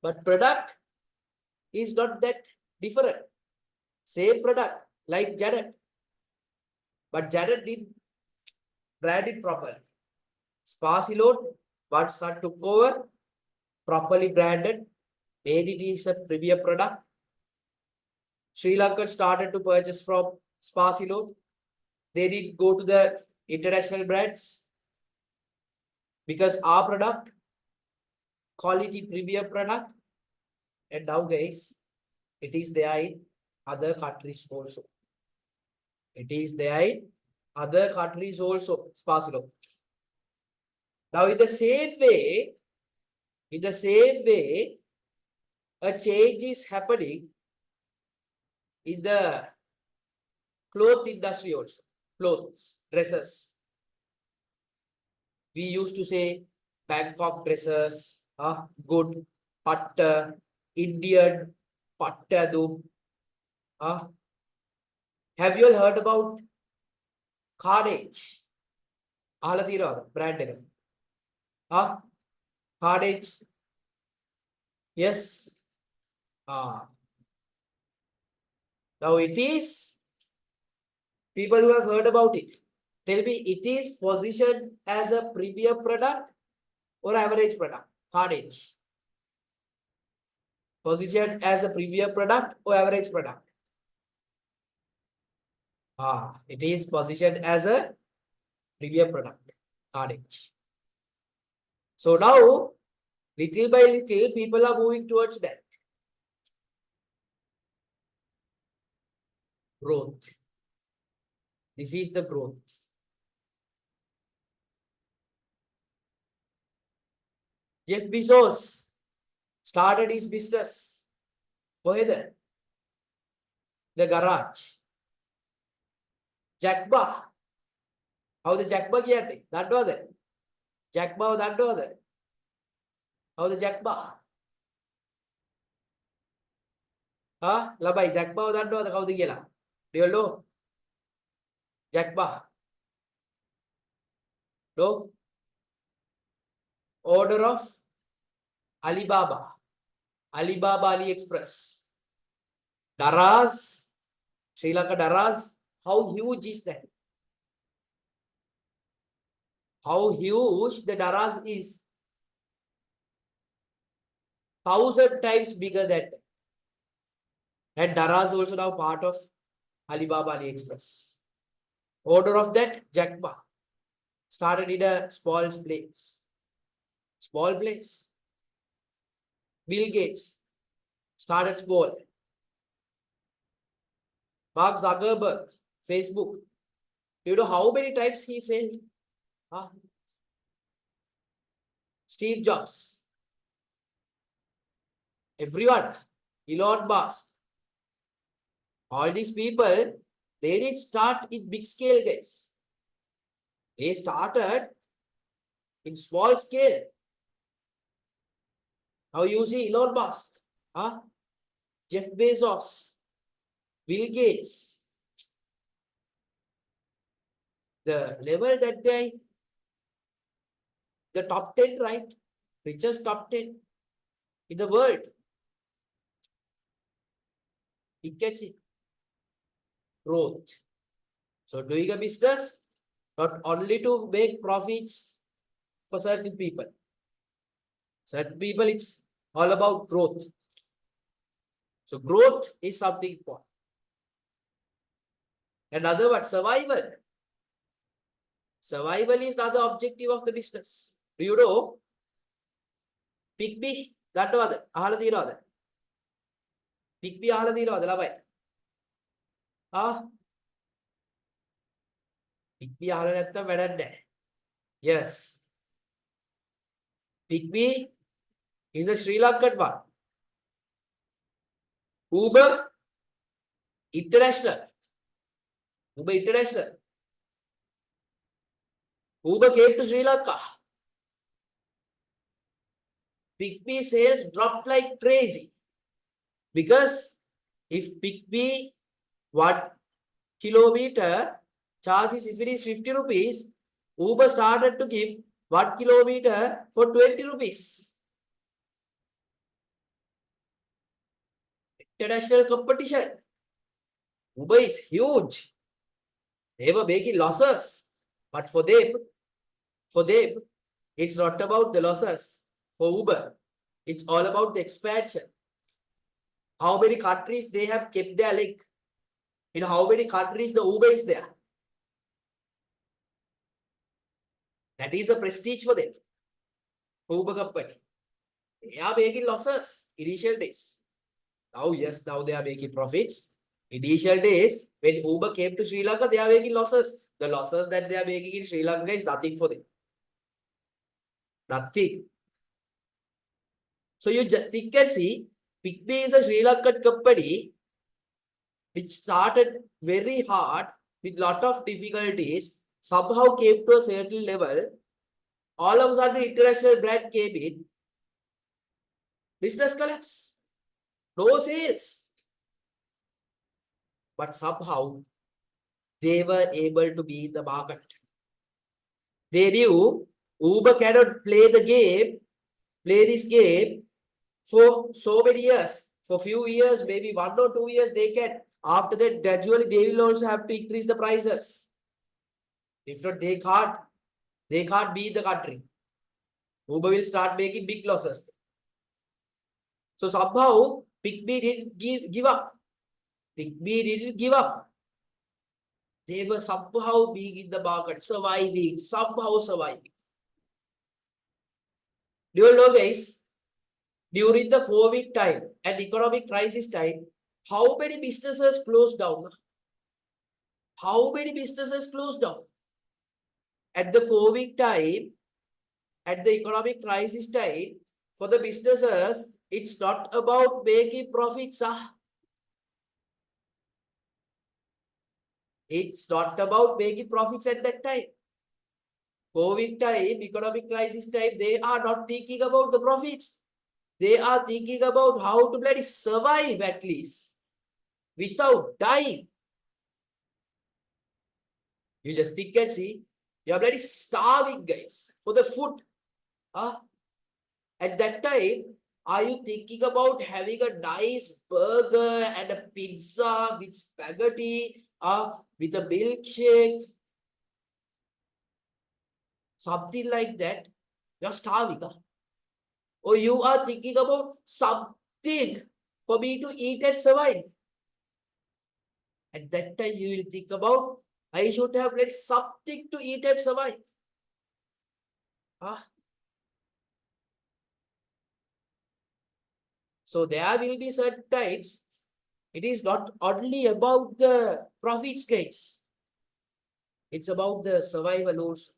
But product is not that different. Same product like Janet. But Janet didn't brand it properly. Sparsi loan, but son took over, properly branded, made it is a premier product. Sri Lanka started to purchase from Sparsi loan. they did go to the international brands because our product, quality premier product, and now guys, it is there in other countries also. It is there in other countries also. It's possible. Now, in the same way, a change is happening in the cloth industry also. Clothes, dresses. We used to say Bangkok dresses, good, patta, Indian, pattadum. Have you all heard about Carnage? Brand name. Carnage. Yes. Now it is people who have heard about it. Tell me, it is positioned as a premium product or average product? Carnage. Positioned as a premium product or average product? It is positioned as a premium product. Carnage. So now, little by little, people are moving towards that. Growth. This is the growth. Jeff Bezos started his business. The garage. Jack Ma. How the Jack Ma කියන්නේ? දන්නවද? Jack Ma දන්නවද? How the Jack Ma? ළමයි Jack Ma දන්නවද කවුද කියලා? Do you know? Jack Ma. No? Order of Alibaba. Alibaba AliExpress. Daraz. Sri Lanka Daraz. How huge is that? How huge the Daraz is? 1,000 times bigger than that. And Daraz also now part of Alibaba AliExpress. Order of that, Jack Ma. Started in a small place. Small place. Bill Gates started small. Mark Zuckerberg, Facebook. Do you know how many times he failed? Steve Jobs. Everyone. Elon Musk. All these people, they didn't start in big scale, guys. They started in small scale. Now you see Elon Musk, Jeff Bezos, Bill Gates. The level that the top 10, right? Richest top 10 in the world. You can see growth. So doing a business, not only to make profits for certain people. Certain people, it's all about growth. So growth is something important. Another one, survival. Survival is another objective of the business. Do you know? Pygmy, that was අහලා තියෙනවද? Pygmy අහලා තියෙනවද ළමයි? Pygmy අහලා නැත්තම් වැඩක් නැහැ. Yes. Pygmy is a Sri Lankan one. Uber International. Uber International. Uber came to Sri Lanka. Pygmy sales dropped like crazy. Because if Pygmy 1 kilometer charges, if it is 50 rupees, Uber started to give 1 kilometer for 20 rupees. International competition. Uber is huge. They were making losses. But for them, it's not about the losses. For Uber, it's all about the expansion. How many countries they have kept their link? In how many countries the Uber is there? That is a prestige for them. Uber company. They are making losses initial days. Now, yes, now they are making profits. Initial days, when Uber came to Sri Lanka, they are making losses. The losses that they are making in Sri Lanka is nothing for them. Nothing. So you just think and see, Pigme is a Sri Lankan company which started very hard with lot of difficulties, somehow came to a certain level. All of a sudden, international brand came in. Business collapse. No sales. But somehow, they were able to be in the market. They knew Uber cannot play this game for so many years. For few years, maybe 1 or 2 years, they can. After that, gradually, they will also have to increase the prices. If not, they can't be in the country. Uber will start making big losses. So somehow, Pigme didn't give up. Pigme didn't give up. They were somehow being in the market, surviving, somehow surviving. Do you know, guys, during the COVID time and economic crisis time, how many businesses closed down? How many businesses closed down? At the COVID time, at the economic crisis time, for the businesses, it's not about making profits. It's not about making profits at that time. COVID time, economic crisis time, they are not thinking about the profits. They are thinking about how to bloody survive at least without dying. You just think and see, you are bloody starving, guys, for the food. At that time, are you thinking about having a nice burger and a pizza with spaghetti, with a milkshake? Something like that. You are starving. Or you are thinking about something for me to eat and survive. At that time, you will think about, I should have something to eat and survive. So there will be certain times, it is not only about the profits, guys. It's about the survival also.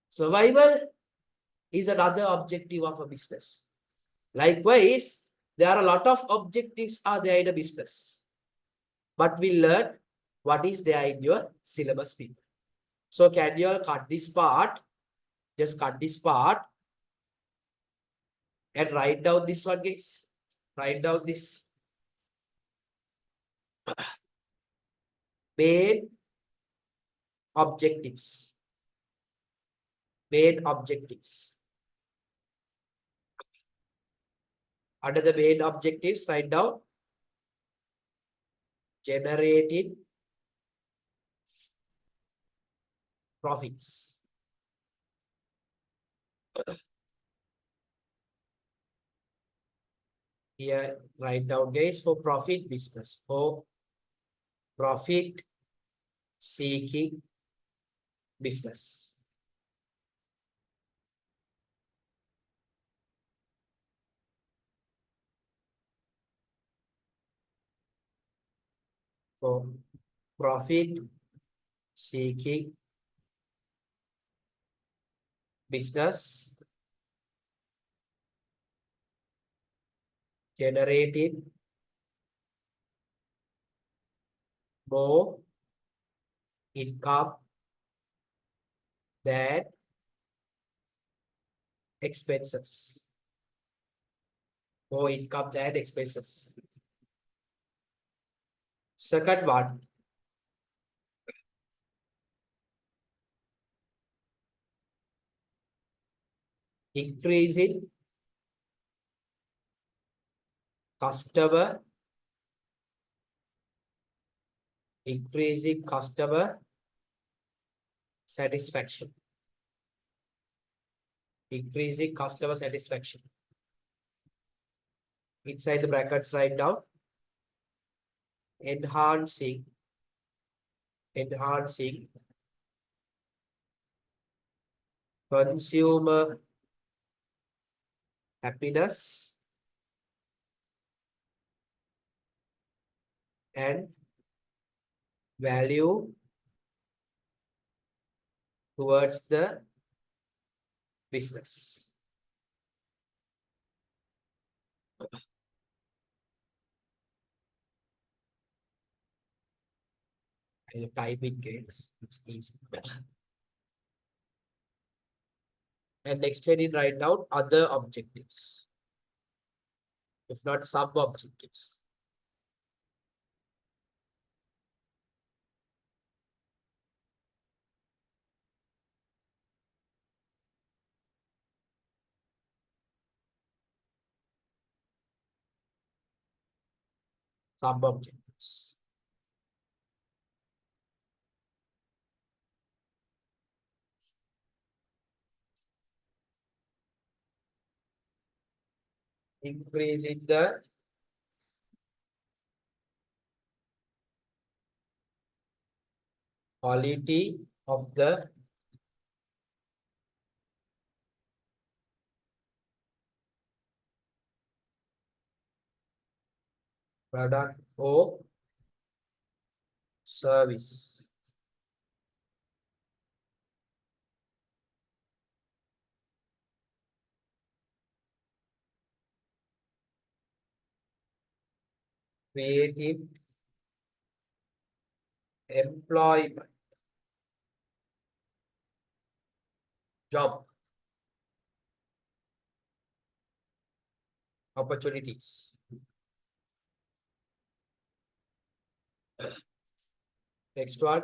Survival is another objective of a business. Likewise, there are a lot of objectives are there in a business. But we learn what is there in your syllabus people. So can you all cut this part? Just cut this part and write down this one, guys. Write down this. Main objectives. Main objectives. Under the main objectives, write down generating profits. Here, write down, guys, for profit business. For profit seeking business. For profit seeking business, generating more income than expenses. More income than expenses. Second one, increasing customer satisfaction. Increasing customer satisfaction. Inside the brackets, write down enhancing consumer happiness and value towards the business. I type it games. It's easy. And next heading, write down other objectives, if not sub objectives. Sub objectives. Increasing the quality of the product or service. Creating employment, job opportunities. Next one,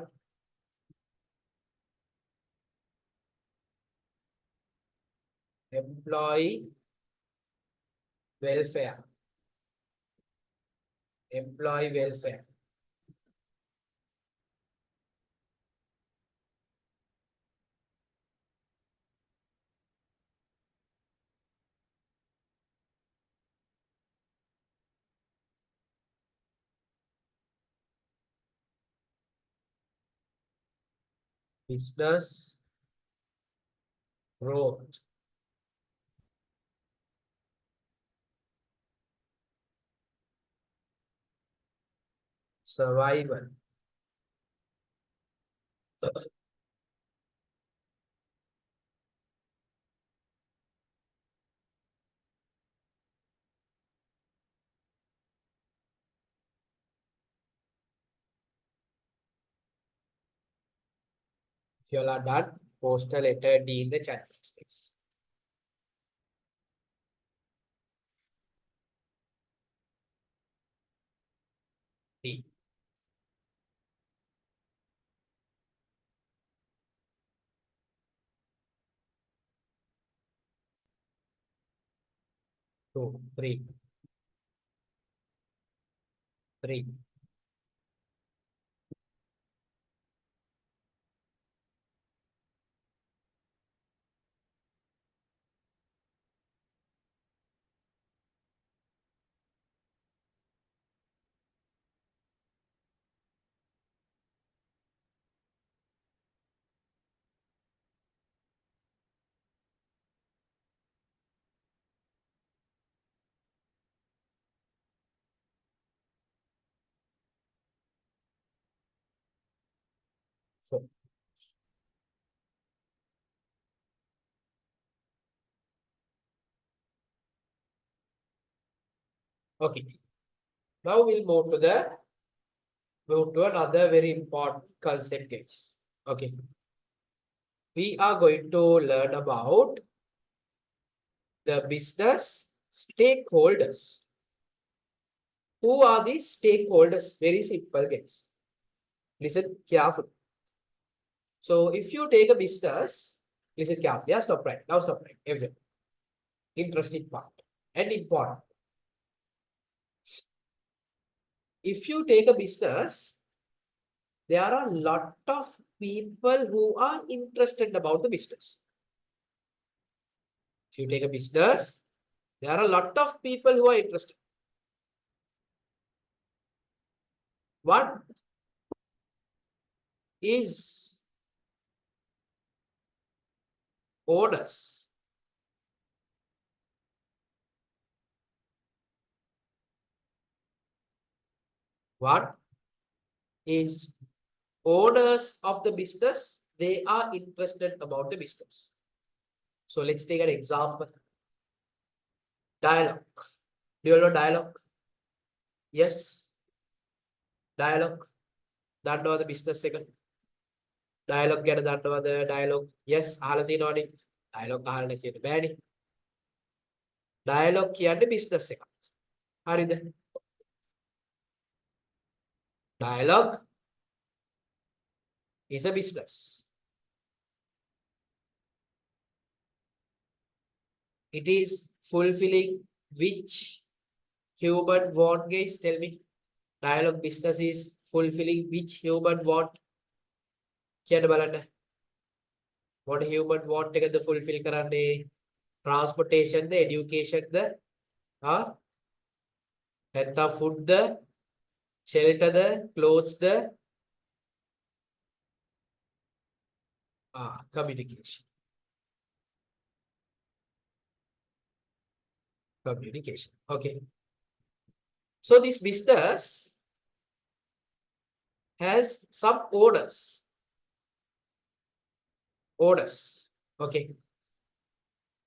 employee welfare. Employee welfare. Business growth. Survival. If you all are done, post a letter D in the chat box, please. D. Two, three. Four. Okay. Now we'll move to another very important concept case. Okay. We are going to learn about the business stakeholders. Who are these stakeholders? Very simple case. Listen carefully. So if you take a business, listen carefully. Yeah, stop right. Now stop right. Everything. Interesting part and important. If you take a business, there are a lot of people who are interested about the business. If you take a business, there are a lot of people who are interested. What is orders. What is owners of the business? They are interested about the business. So let's take an example. Dialogue. Do you know dialogue? Yes. Dialogue. That know the business second. Dialogue ගැන දන්නවද? Dialogue. Yes. අහලා තියෙනවනේ. Dialogue අහලා තියෙන බෑනේ. Dialogue කියන්නේ business එකක්. හරිද? Dialogue is a business. It is fulfilling which human want, guys? Tell me. Dialogue business is fulfilling which human want? කියන්න බලන්න. What human want එකද fulfill කරන්නේ? Transportation ද, education ද, නැත්නම් food the, shelter the, clothes the, communication. Communication. Okay. So this business has some orders. Orders. Okay.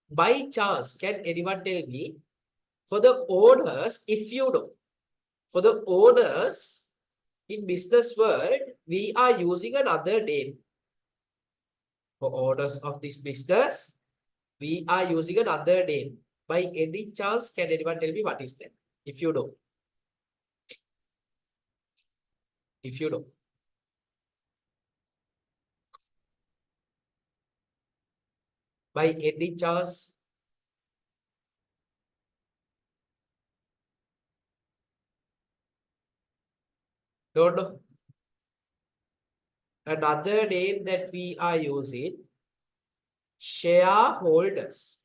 By chance, can anyone tell me for the orders, if you know, for the orders in business world, we are using another name. For orders of this business, we are using another name. By any chance, can anyone tell me what is that? If you know. If you know. By any chance. Don't know. Another name that we are using, shareholders.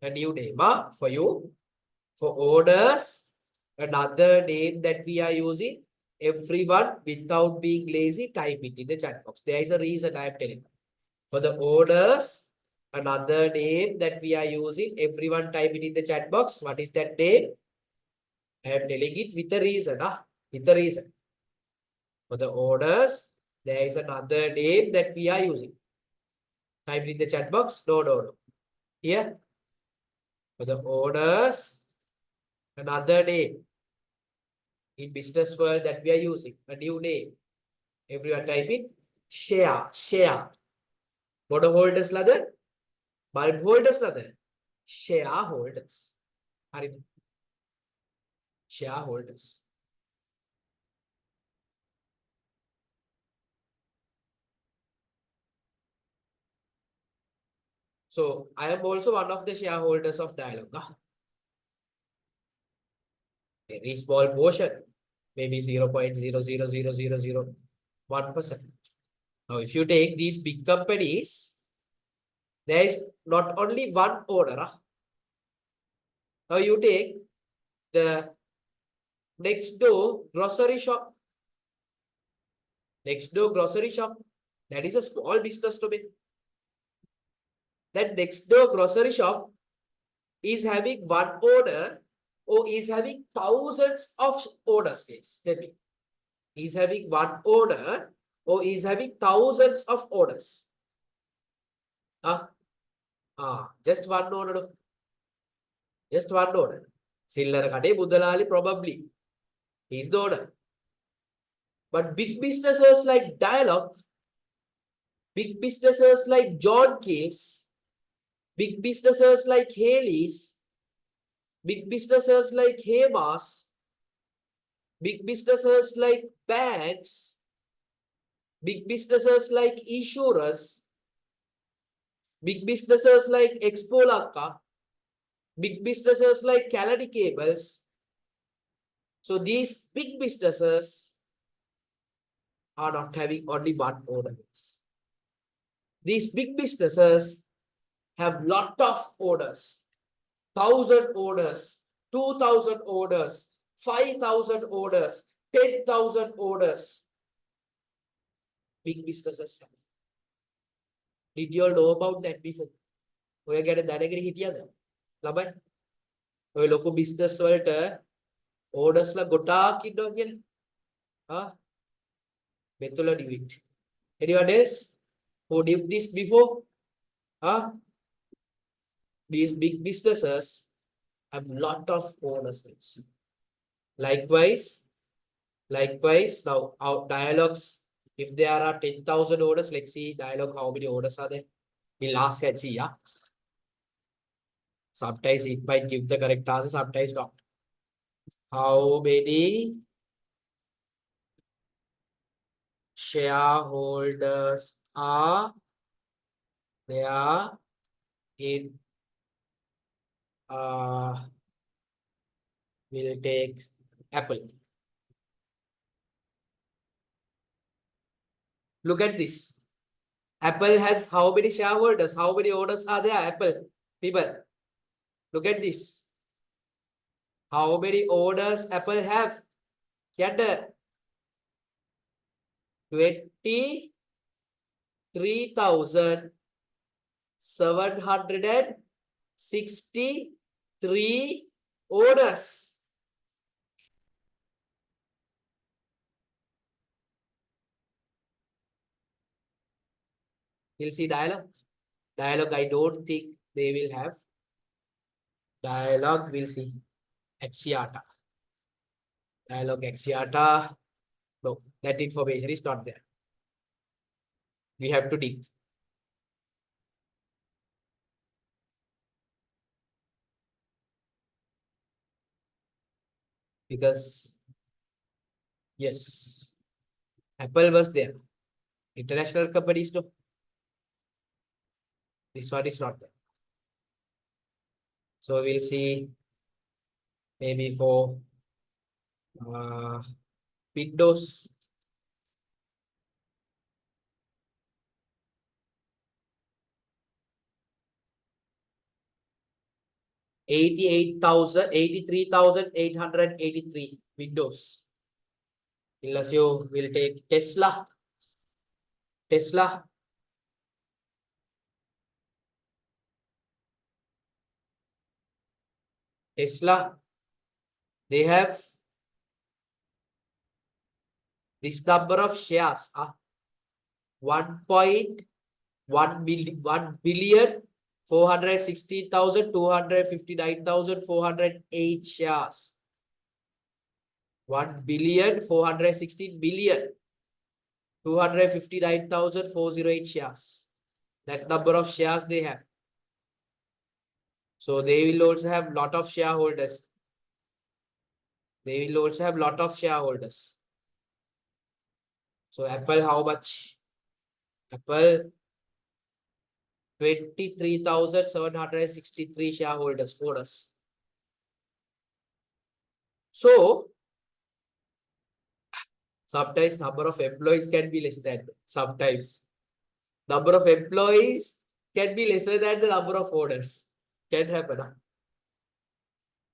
A new name for you. For orders, another name that we are using. Everyone, without being lazy, type it in the chat box. There is a reason I am telling you. For the orders, another name that we are using. Everyone type it in the chat box. What is that name? I am telling it with a reason. With a reason. For the orders, there is another name that we are using. Type it in the chat box. No. Here. For the orders, another name. In business world that we are using. A new name. Everyone type it. Share. What holders lather? Bulb holders lather? Shareholders. Shareholders. So I am also one of the shareholders of Dialogue. Very small portion, maybe 0.00001%. Now, if you take these big companies, there is not only one owner. Now you take the next door grocery shop. Next door grocery shop. That is a small business to me. That next door grocery shop is having one owner or is having thousands of orders. Tell me. Is having one owner or is having thousands of orders. Just one owner. Just one owner. Sillera kade Budalali probably. He's the owner. But big businesses like Dialogue, big businesses like John Keys, big businesses like Haley's, big businesses like Hemas, big businesses like banks, big businesses like insurance, big businesses like Expo Lanka, big businesses like Kalani Cables. So these big businesses are not having only one owner. These big businesses have lot of orders. 1,000 orders, 2,000 orders, 5,000 orders, 10,000 orders. Big businesses have. Did you all know about that before? ඔය ගැන දැනගෙන හිටියද? ළමයි. ඔය ලොකු business වලට ඕඩර්ස්ලා ගොඩාක් ඉන්නවා කියලා. මෙතුල did. Anyone else who did this before? These big businesses have lot of orders. Likewise, now our dialogues, if there are 10,000 orders, let's see dialogue how many orders are there. We'll ask and see, yeah. Sometimes it might give the correct answer, sometimes not. How many shareholders are there in we'll take Apple. Look at this. Apple has how many shareholders? How many orders are there? Apple people. Look at this. How many orders Apple have? Get 23,763 orders. We'll see dialogue. Dialogue, I don't think they will have. Dialogue, we'll see. Axiata. Dialogue Axiata. No, that information is not there. We have to dig. Because, yes, Apple was there. International companies, no. This one is not there. So we'll see maybe for Windows. $83,883 Windows. Unless you will take Tesla. Tesla. They have this number of shares. 1,416,259,408 shares. 1,416,259,408 shares. That number of shares they have. So they will also have lot of shareholders. So Apple, how much? Apple, 23,763 shareholders, orders. So sometimes number of employees can be less than. Sometimes number of employees can be lesser than the number of orders. Can happen.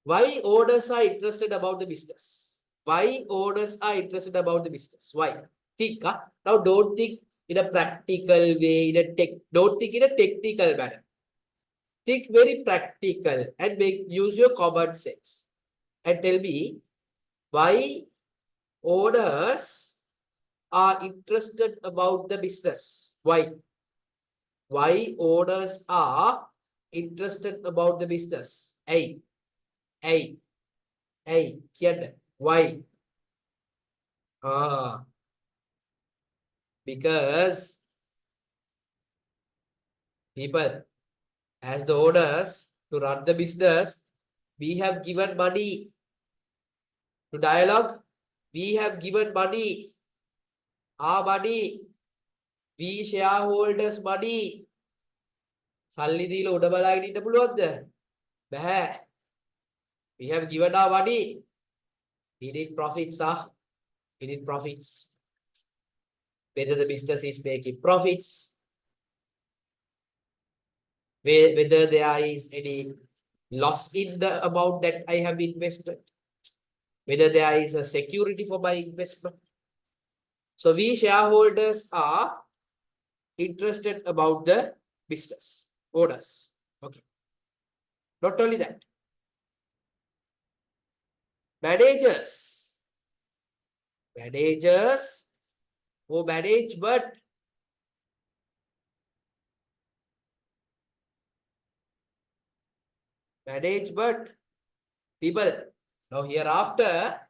Why orders are interested about the business? Why orders are interested about the business? Why? Think. Now don't think in a practical way, don't think in a technical manner. Think very practical and use your common sense. And tell me why orders are interested about the business. Why? Why orders are interested about the business? Why? Because people, as the orders to run the business, we have given money to dialogue. We have given money. Our money. We shareholders money. සල්ලි දීලා උඩ බලාගෙන ඉන්න පුළුවන්ද? බෑ. We have given our money. We need profits. We need profits. Whether the business is making profits, whether there is any loss in the amount that I have invested, whether there is a security for my investment. So we shareholders are interested about the business owners. Okay. Not only that, managers who manage but people. Now hereafter,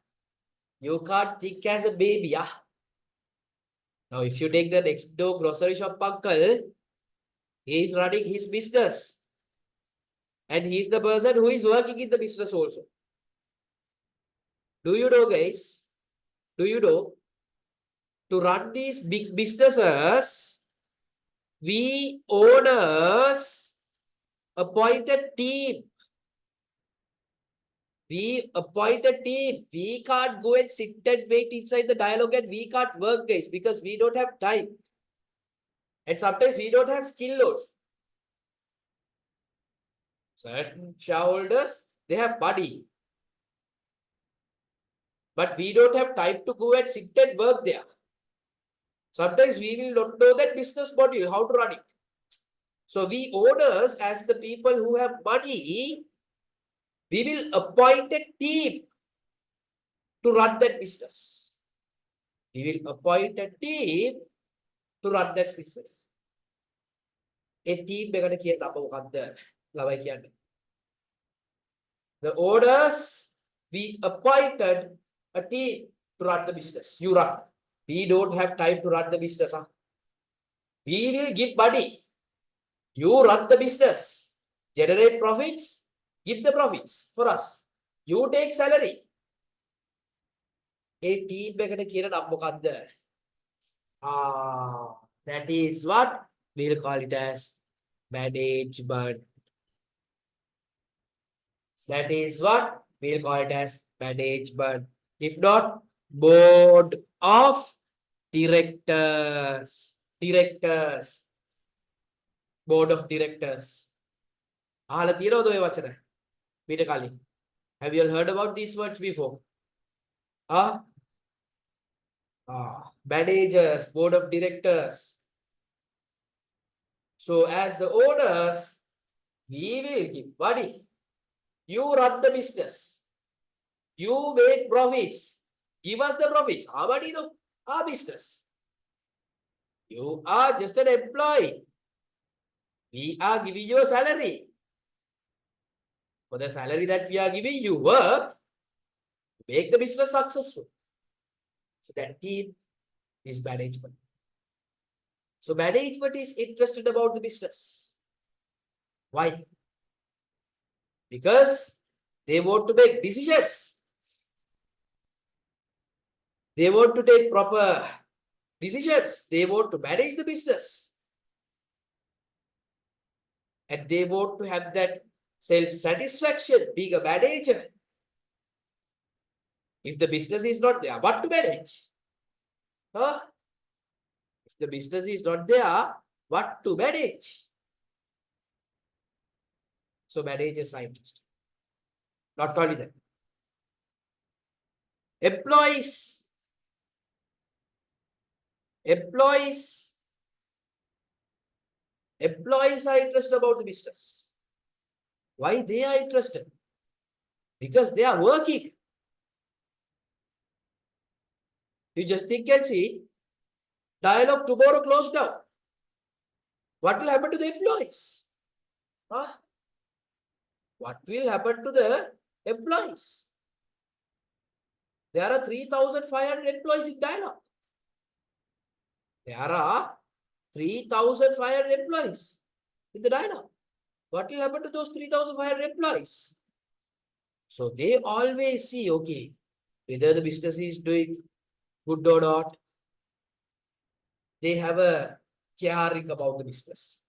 you can't think as a baby. Yeah? Now if you take the next door grocery shop uncle, he is running his business. And he is the person who is working in the business also. Do you know, guys? Do you know? To run these big businesses, we owners appoint a team. We appoint a team. We can't go and sit and wait inside the dialogue and we can't work, guys, because we don't have time. And sometimes we don't have skill also. Certain shareholders, they have money. But we don't have time to go and sit and work there. Sometimes we will not know that business model, how to run it. So we owners, as the people who have money, we will appoint a team to run that business. We will appoint a team to run that business. A team එකට කියන නම මොකක්ද? ළමයි කියන්නේ. The owners, we appointed a team to run the business. You run. We don't have time to run the business. Huh? We will give money. You run the business. Generate profits. Give the profits for us. You take salary. A team එකට කියන නම මොකක්ද? That is what we'll call it as management. That is what we'll call it as management. If not, board of directors. Board of directors. අහලා තියෙනවද ඔය වචන? මීට කලින්. Have you all heard about these words before? Managers, board of directors. So as the owners, we will give money. You run the business. You make profits. Give us the profits. Our money, no, our business. You are just an employee. We are giving you a salary. For the salary that we are giving you, work to make the business successful. So that team is management. So management is interested about the business. Why? Because they want to make decisions. They want to take proper decisions. They want to manage the business. And they want to have that self-satisfaction being a manager. If the business is not there, what to manage? If the business is not there, what to manage? So managers are interested. Not only that. Employees are interested about the business. Why they are interested? Because they are working. You just think and see, dialogue tomorrow closed down. What will happen to the employees? What will happen to the employees? There are 3,500 employees in dialogue. There are 3,500 employees in the dialogue. What will happen to those 3,500 employees? So they always see, okay, whether the business is doing good or not. They have a caring about the business.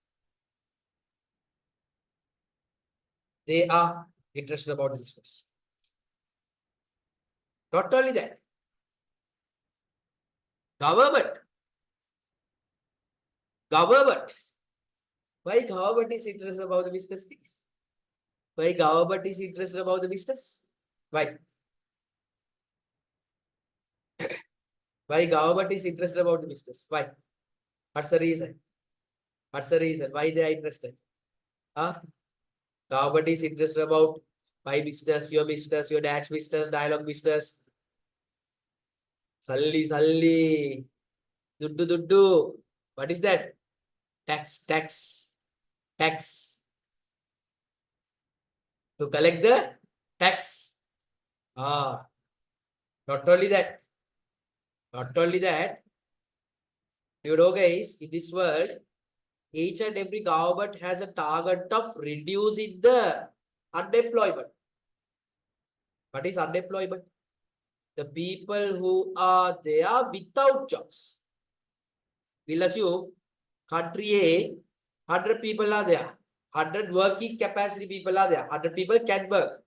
They are interested about the business. Not only that, government. Why government is interested about the business, please? Why government is interested about the business? Why? Why government is interested about the business? Why? What's the reason? What's the reason? Why they are interested? Huh? Government is interested about my business, your dad's business, dialogue business. Salli. Duddu. What is that? Tax. To collect the tax. Ah, not only that. You know, guys, in this world, each and every government has a target of reducing the unemployment. What is unemployment? The people who are there without jobs. We'll assume country A, 100 people are there. 100 working capacity people are there. 100 people can work.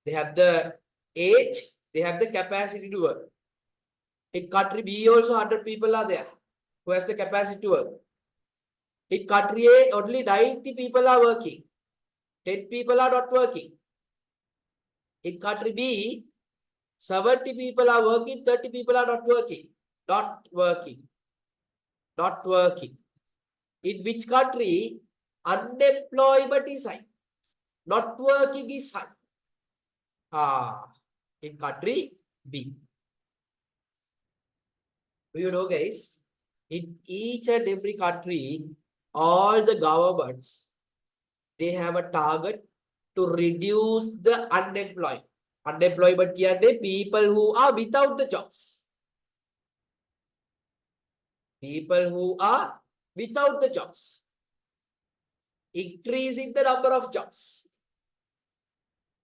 They have the age, they have the capacity to work. In country B also 100 people are there who has the capacity to work. In country A, only 90 people are working. 10 people are not working. In country B, 70 people are working, 30 people are not working. Not working. In which country unemployment is high? Not working is high. In country B. Do you know, guys? In each and every country, all the governments, they have a target to reduce the unemployment. Unemployment here, people who are without the jobs. People who are without the jobs. Increasing the number of jobs.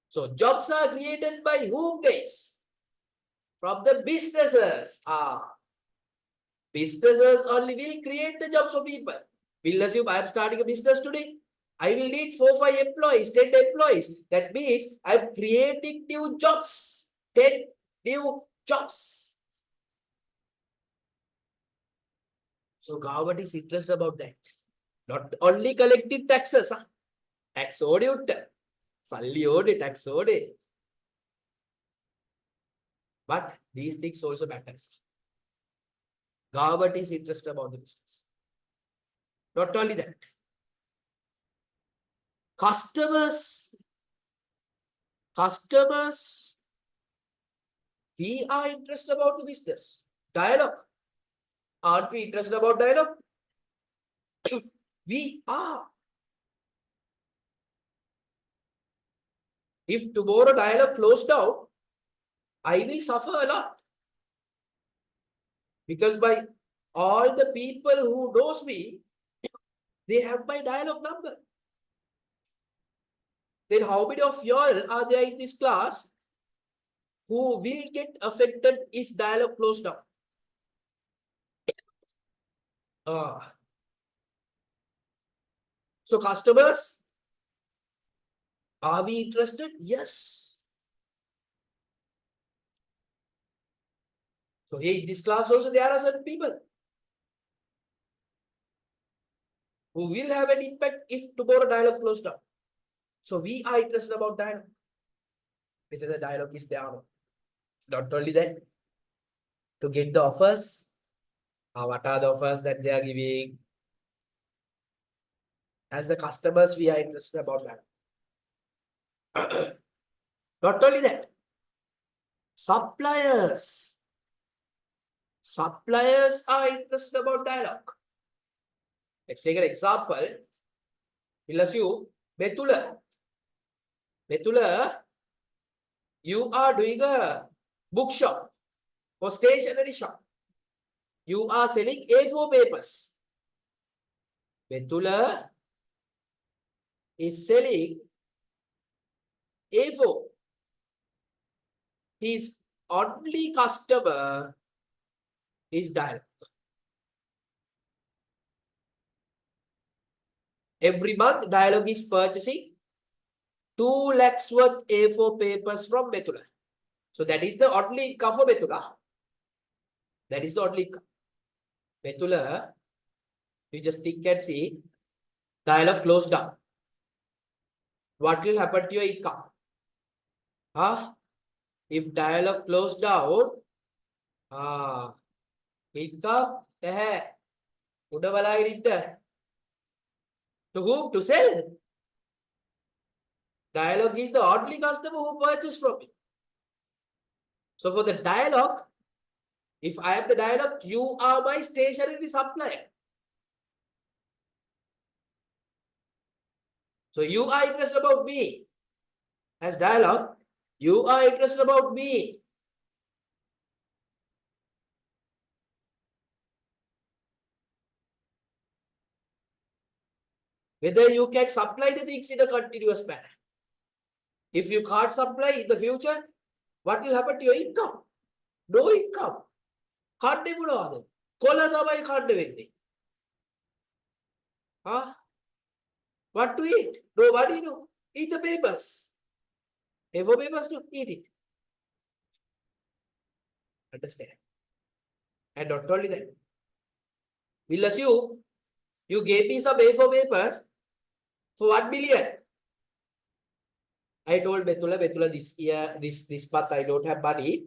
So jobs are created by whom, guys? From the businesses. Businesses only will create the jobs for people. We'll assume I am starting a business today. I will need 4-5 employees, 10 employees. That means I'm creating new jobs. 10 new jobs. So government is interested about that. Not only collecting taxes. Tax ode utta. Salli ode, tax ode. But these things also matters. Government is interested about the business. Not only that. Customers, we are interested about the business. Dialogue. Aren't we interested about dialogue? We are. If tomorrow dialogue closed down, I will suffer a lot. Because by all the people who knows me, they have my dialogue number. Then how many of y'all are there in this class who will get affected if dialogue closed down? So customers, are we interested? Yes. So here in this class also there are certain people who will have an impact if tomorrow dialogue closed down. So we are interested about dialogue. Whether the dialogue is there or not. Not only that, to get the offers, what are the offers that they are giving? As the customers, we are interested about that. Not only that, suppliers are interested about dialogue. Let's take an example. We'll assume Betula, you are doing a bookshop or stationery shop. You are selling A4 papers. Betula is selling A4. His only customer is dialogue. Every month, dialogue is purchasing 2 lakhs worth A4 papers from Betula. So that is the only income for Betula. That is the only income. Betula, you just think and see, dialogue closed down. What will happen to your income? If dialogue closed down, income, To whom? To sell. Dialogue is the only customer who purchases from you. So for the dialogue, if I am the dialogue, you are my stationery supplier. So you are interested about me. As dialogue, you are interested about me. Whether you can supply the things in a continuous manner. If you can't supply in the future, what will happen to your income? No income. Can't they put on them? Kola thamai can't they? Huh? What to eat? Nobody know. Eat the papers. A4 papers to eat it. Understand? And not only that. We'll assume you gave me some A4 papers for 1 million. I told Betula, this year, this month I don't have money.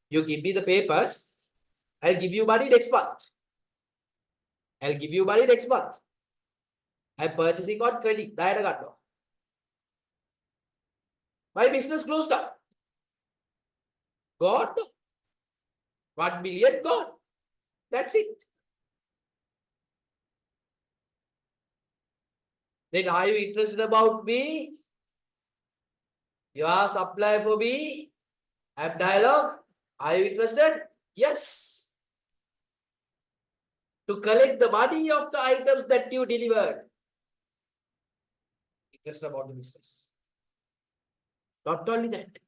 You give me the papers. I'll give you money next month. I'll give you money next month. I'm purchasing on credit. My business closed down. Gone. 1 million gone. That's it. Then are you interested about me? You are supply for me. I'm dialogue. Are you interested? Yes. To collect the money of the items that you delivered. Interested about the business. Not only that.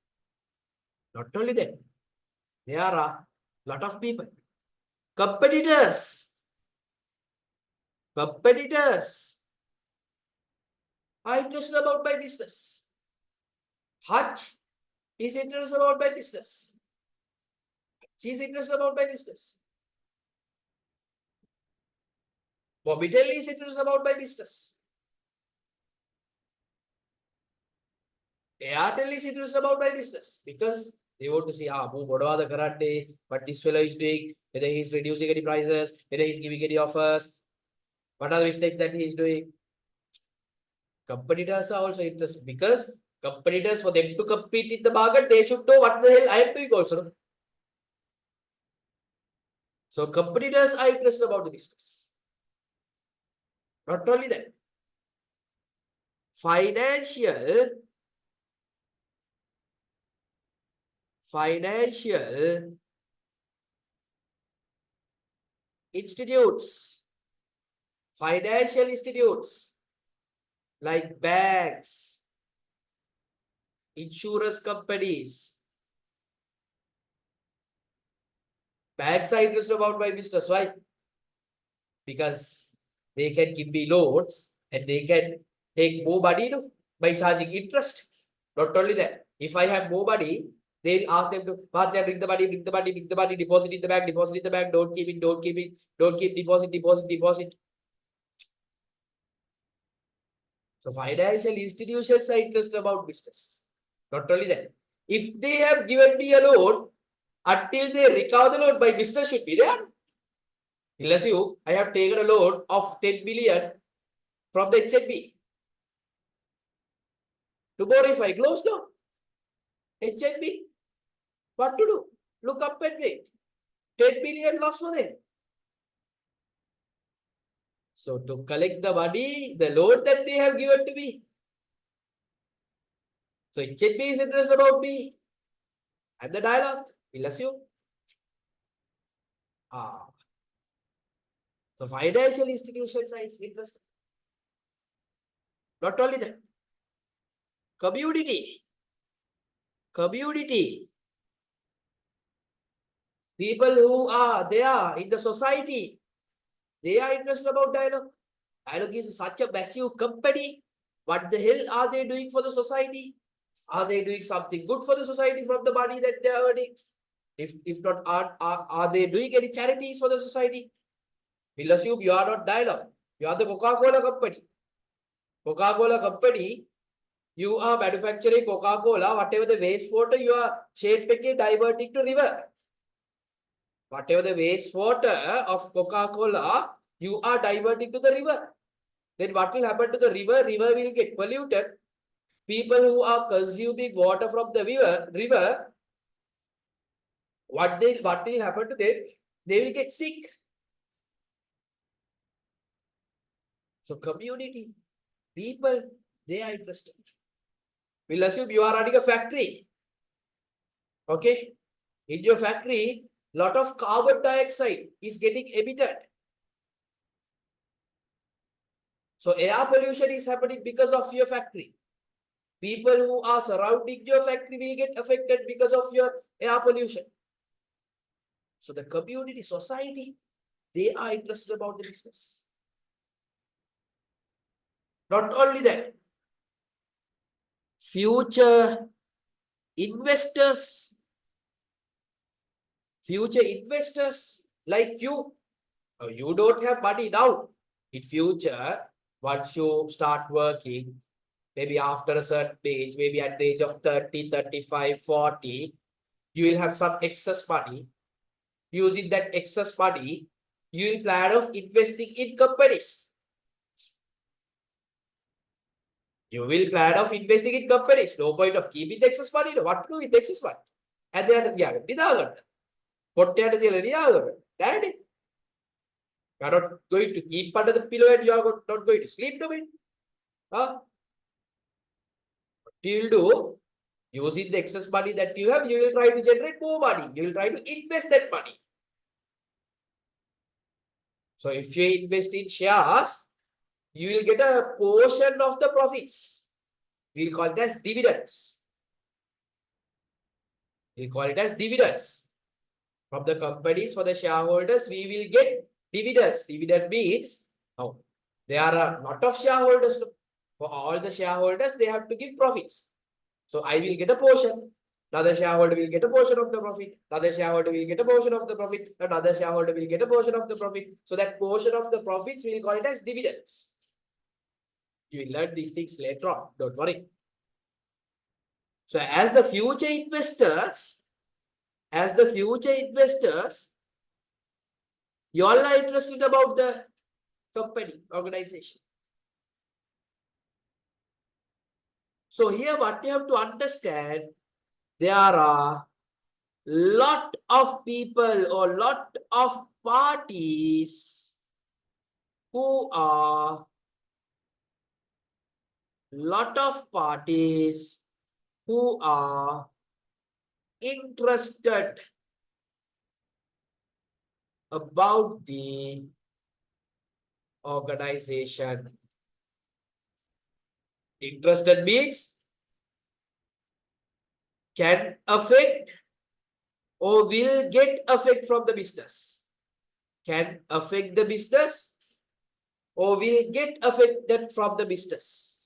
Not only that. There are a lot of people. Competitors. Competitors are interested about my business. Hutch is interested about my business. She is interested about my business. Bobitel is interested about my business. Airtel is interested about my business because they want to see what this fellow is doing, whether he's reducing any prices, whether he's giving any offers, what are the mistakes that he is doing. Competitors are also interested because competitors, for them to compete in the market, they should know what the hell I am doing also. So competitors are interested about the business. Not only that, financial institutes, financial institutes like banks, insurance companies. Banks are interested about my business. Why? Because they can give me loans and they can take more money by charging interest. Not only that, if I have more money, they'll ask them to bring the money, deposit in the bank, don't keep it, deposit. So financial institutions are interested about business. Not only that, if they have given me a loan, until they recover the loan, my business should be there. Unless I have taken a loan of 10 million from the HNB. Tomorrow if I close down, HNB, what to do? Look up and wait. 10 million loss for them. So to collect the money, the loan that they have given to me. So HNB is interested about me. I'm the dialogue. We'll assume. So financial institutions are interested. Not only that, community. People who are there in the society, they are interested about dialogue. Dialogue is such a massive company. What the hell are they doing for the society? Are they doing something good for the society from the money that they are earning? If not, are they doing any charities for the society? We'll assume you are not dialogue. You are the Coca-Cola company. Coca-Cola company, you are manufacturing Coca-Cola, whatever the wastewater you are shaping, diverting to river. Whatever the wastewater of Coca-Cola, you are diverting to the river. then what will happen to the river? River will get polluted. People who are consuming water from the river, what will happen to them? They will get sick. So community, people, they are interested. We'll assume you are running a factory. Okay. In your factory, lot of carbon dioxide is getting emitted. So air pollution is happening because of your factory. People who are surrounding your factory will get affected because of your air pollution. So the community, society, they are interested about the business. Not only that, future investors like you, you don't have money now. In future, once you start working, maybe after a certain age, maybe at the age of 30, 35, 40, you will have some excess money. Using that excess money, you will plan of investing in companies. You will plan of investing in companies. No point of keeping the excess money. No. What to do with the excess money? And they are Daddy, you are not going to keep under the pillow and you are not going to sleep, no? Huh? What you will do, using the excess money that you have, you will try to generate more money. You will try to invest that money. So if you invest in shares, you will get a portion of the profits. We will call it as dividends. We'll call it as dividends. From the companies, for the shareholders, we will get dividends. Dividend means, oh, there are a lot of shareholders. For all the shareholders, they have to give profits. So I will get a portion. Another shareholder will get a portion of the profit. Another shareholder will get a portion of the profit. Another shareholder will get a portion of the profit. So that portion of the profits, we will call it as dividends. You will learn these things later on. Don't worry. So as the future investors, you all are interested about the company, organization. So here what you have to understand, there are lot of people or lot of parties who are interested about the organization. Interested means can affect or will get affect from the business. Can affect the business or will get affected from the business.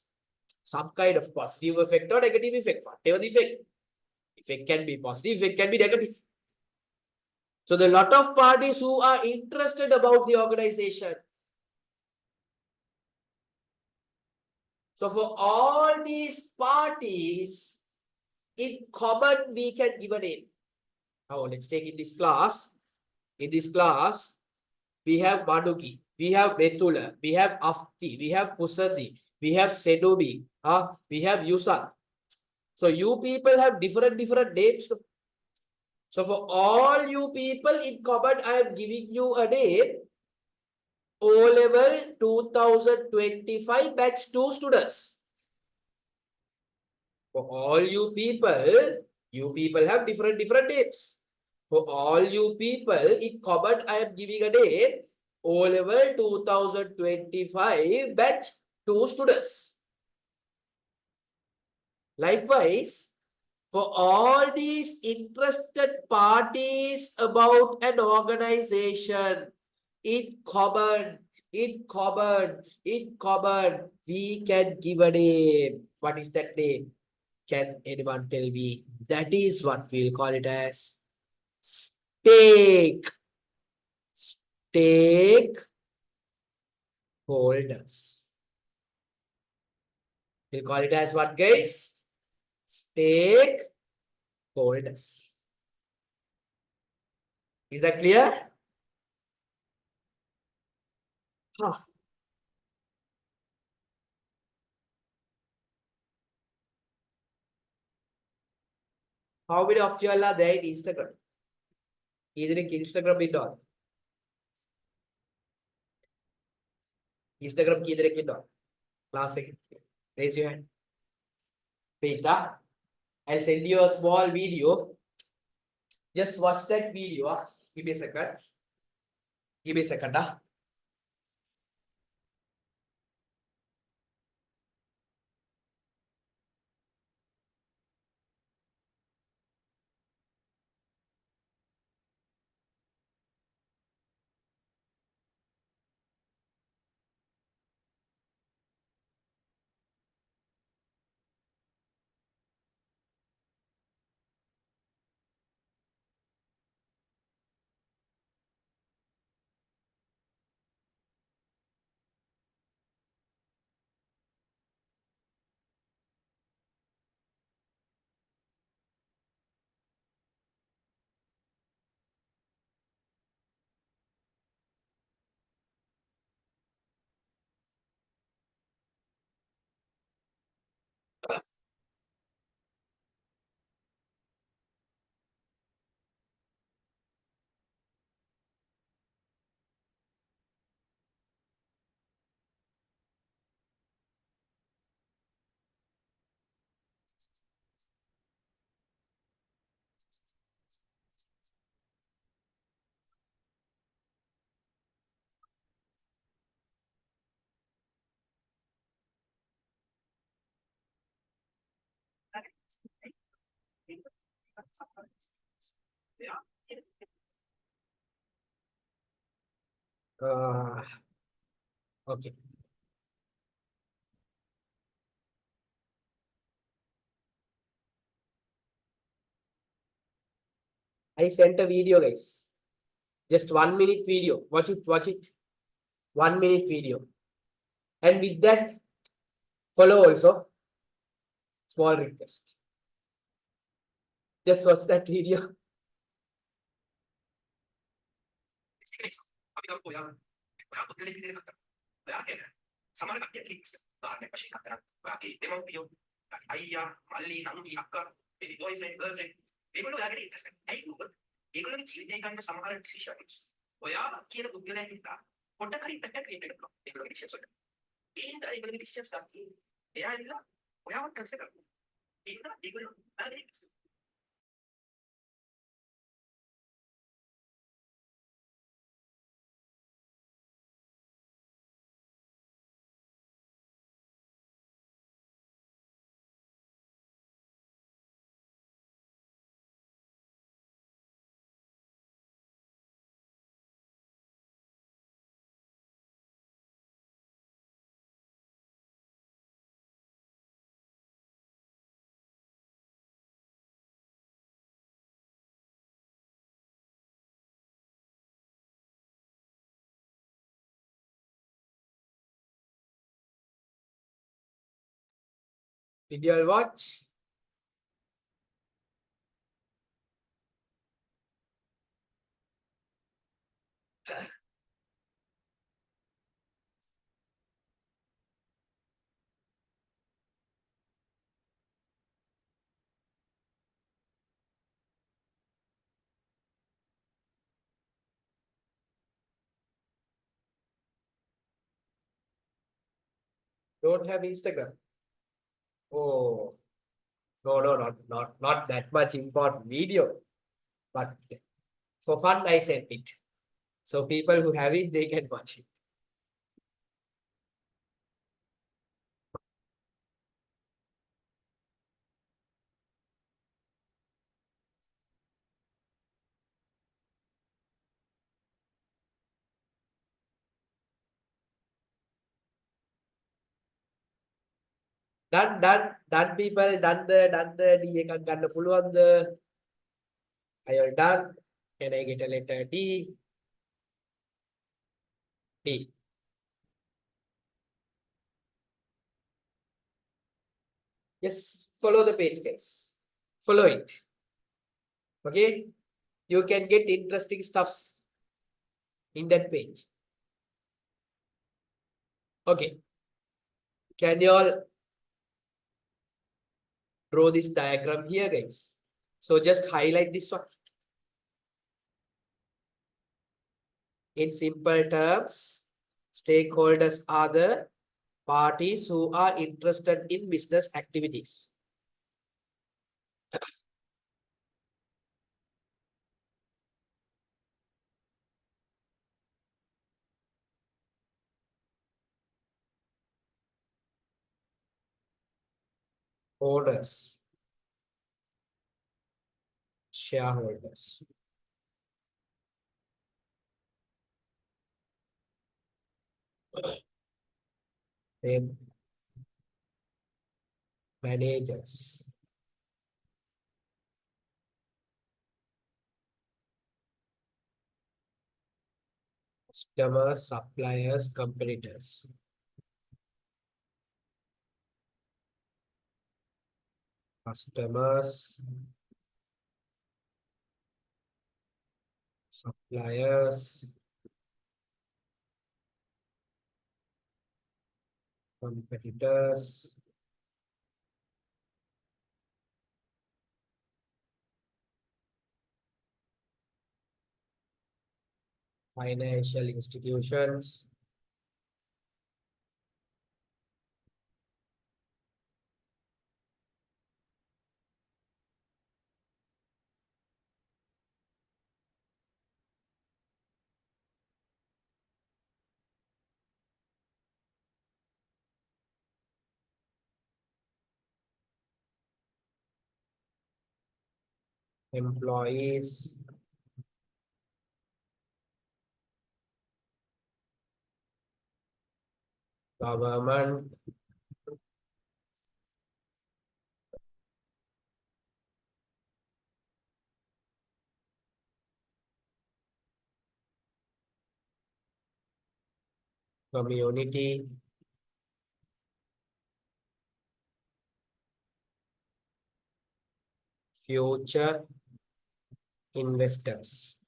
Some kind of positive effect or negative effect, whatever the effect. Effect can be positive, effect can be negative. So there are a lot of parties who are interested about the organization. So for all these parties, in common, we can give a name. Now let's take in this class. In this class, we have Manuki, we have Betula, we have Afti, we have Pusadi, we have Sedobi, we have Yusan. So you people have different names. So for all you people in common, I am giving you a name. O-level 2025 batch 2 students. For all you people have different names. For all you people in common, I am giving a name. O-level 2025 batch 2 students. Likewise, for all these interested parties about an organization, in common, we can give a name. What is that name? Can anyone tell me? That is what we'll call it as stakeholders. We'll call it as what, guys? Stakeholders. Is that clear? 啊 How many of you all are there in Instagram? Instagram ඉන්නවා. Instagram කීදෙනෙක් ඉන්නවා? Class එකේ. Raise your hand. Peter, I'll send you a small video. Just watch that video. Give me a second. Give me a second. Okay. I sent a video, guys. Just 1 minute video. Watch it. Watch it. 1 minute video. And with that, follow also. Small request. Just watch that video. ඒගොල්ලෝ ඔයාලට interest නැහැ. ඇයි මොකද? ඒගොල්ලෝගේ ජීවිතය ගන්න සමහර decisions ඔයා කියන පුද්ගලයා හිතා පොඩ්ඩක් හරි ඉම්පැක්ට් ක්‍රියේට් කරනවා. ඒගොල්ලෝගේ ඩිසිෂන්ස් වලට. ඒ හින්දා ඒගොල්ලෝගේ ඩිසිෂන්ස් ගන්න. එයා ඉන්න ඔයාව කන්සිඩර් කරනවා. ඒ හින්දා ඒගොල්ලෝ ඔයාලට Did you all watch? Don't have Instagram. Oh, no, not that much important video. But for fun, I sent it. So people who have it, they can watch it. Done people, done the D එකක් ගන්න පුළුවන්ද? Are you all done? Can I get a letter D? D. Yes, follow the page, guys. Follow it. Okay? You can get interesting stuff in that page. Okay. Can you all draw this diagram here, guys? So just highlight this one. In simple terms, stakeholders are the parties who are interested in business activities. Owners, shareholders. Then managers. Customers, suppliers, competitors. Customers, suppliers, competitors, financial institutions, employees, government, community, future investors.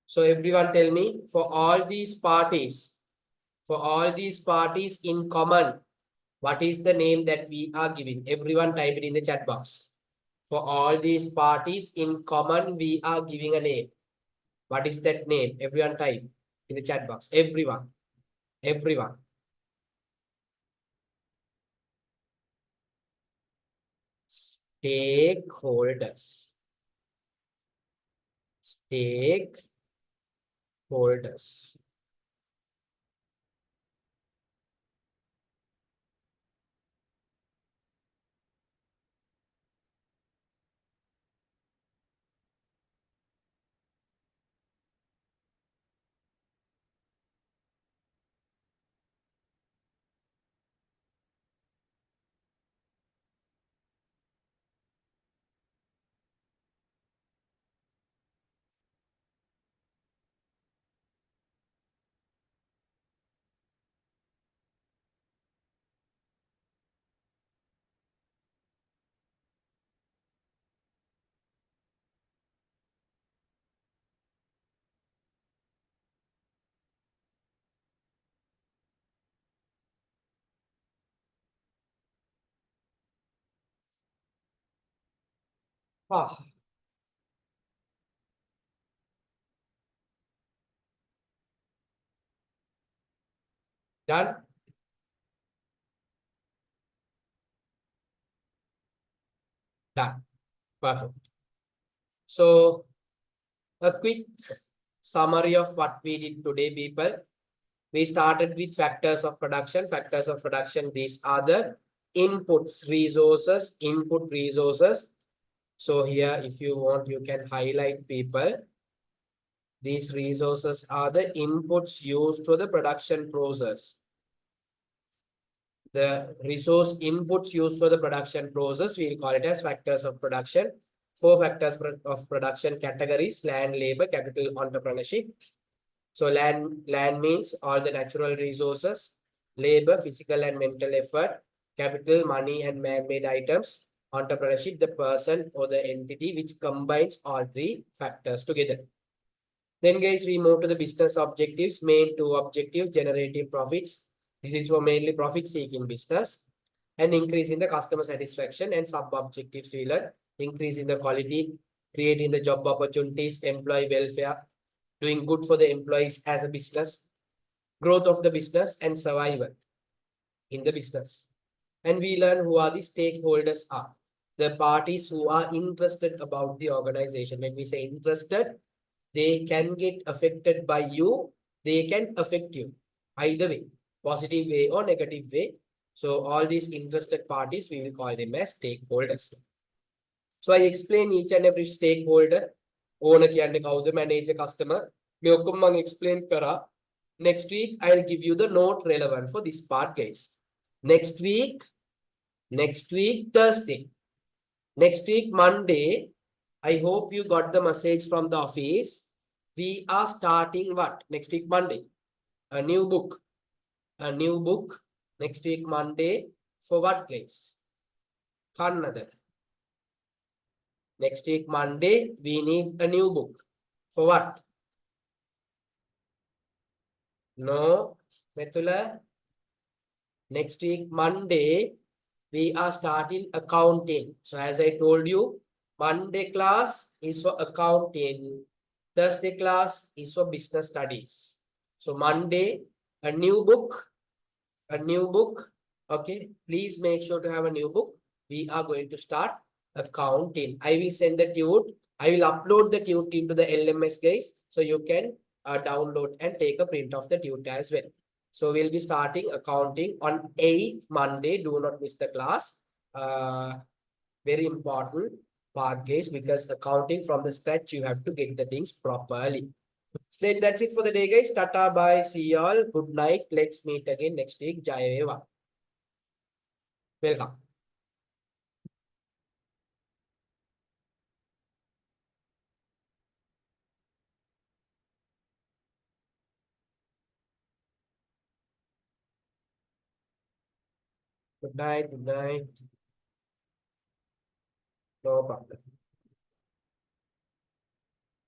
So everyone tell me, for all these parties in common, what is the name that we are giving? Everyone type it in the chat box. For all these parties in common, we are giving a name. What is that name? Everyone type in the chat box. Everyone. Stakeholders. Stakeholders. Ah, done? Done. Perfect. So a quick summary of what we did today, people. We started with factors of production. Factors of production, these are the inputs, resources, input resources. So here, if you want, you can highlight, people. These resources are the inputs used for the production process. The resource inputs used for the production process, we'll call it as factors of production. 4 factors of production categories: land, labor, capital, entrepreneurship. So land means all the natural resources, labor, physical and mental effort, capital, money and man-made items, entrepreneurship, the person or the entity which combines all 3 factors together. Then guys, we move to the business objectives. Main 2 objectives: generating profits. This is for mainly profit seeking business. and increasing the customer satisfaction and sub-objectives we learn, increasing the quality, creating the job opportunities, employee welfare, doing good for the employees as a business, growth of the business and survival in the business. And we learn who are the stakeholders are. The parties who are interested about the organization. When we say interested, they can get affected by you, they can affect you either way, positive way or negative way. So all these interested parties, we will call them as stakeholders. So I explain each and every stakeholder. Owner කියන්නේ කවුද, manager, customer. මේ ඔක්කොම මම explain කරා. Next week I'll give you the note relevant for this part, guys. Next week Thursday. Next week Monday, I hope you got the message from the office. We are starting what? Next week Monday. A new book. A new book. Next week Monday. For what, guys? Kannada. Next week Monday, we need a new book. For what? No, Metula. Next week Monday, we are starting accounting. So as I told you, Monday class is for accounting. Thursday class is for business studies. So Monday, a new book. A new book. Okay, please make sure to have a new book. We are going to start accounting. I will send the tute. I will upload the tute into the LMS, guys, so you can download and take a print of the tute as well. So we'll be starting accounting on 8th Monday. Do not miss the class. Very important part, guys, because accounting from the scratch, you have to get the things properly. Then that's it for the day, guys. Tata, bye. See y'all. Good night. Let's meet again next week. Jayeva. Welcome. Good night. Good night. No problem.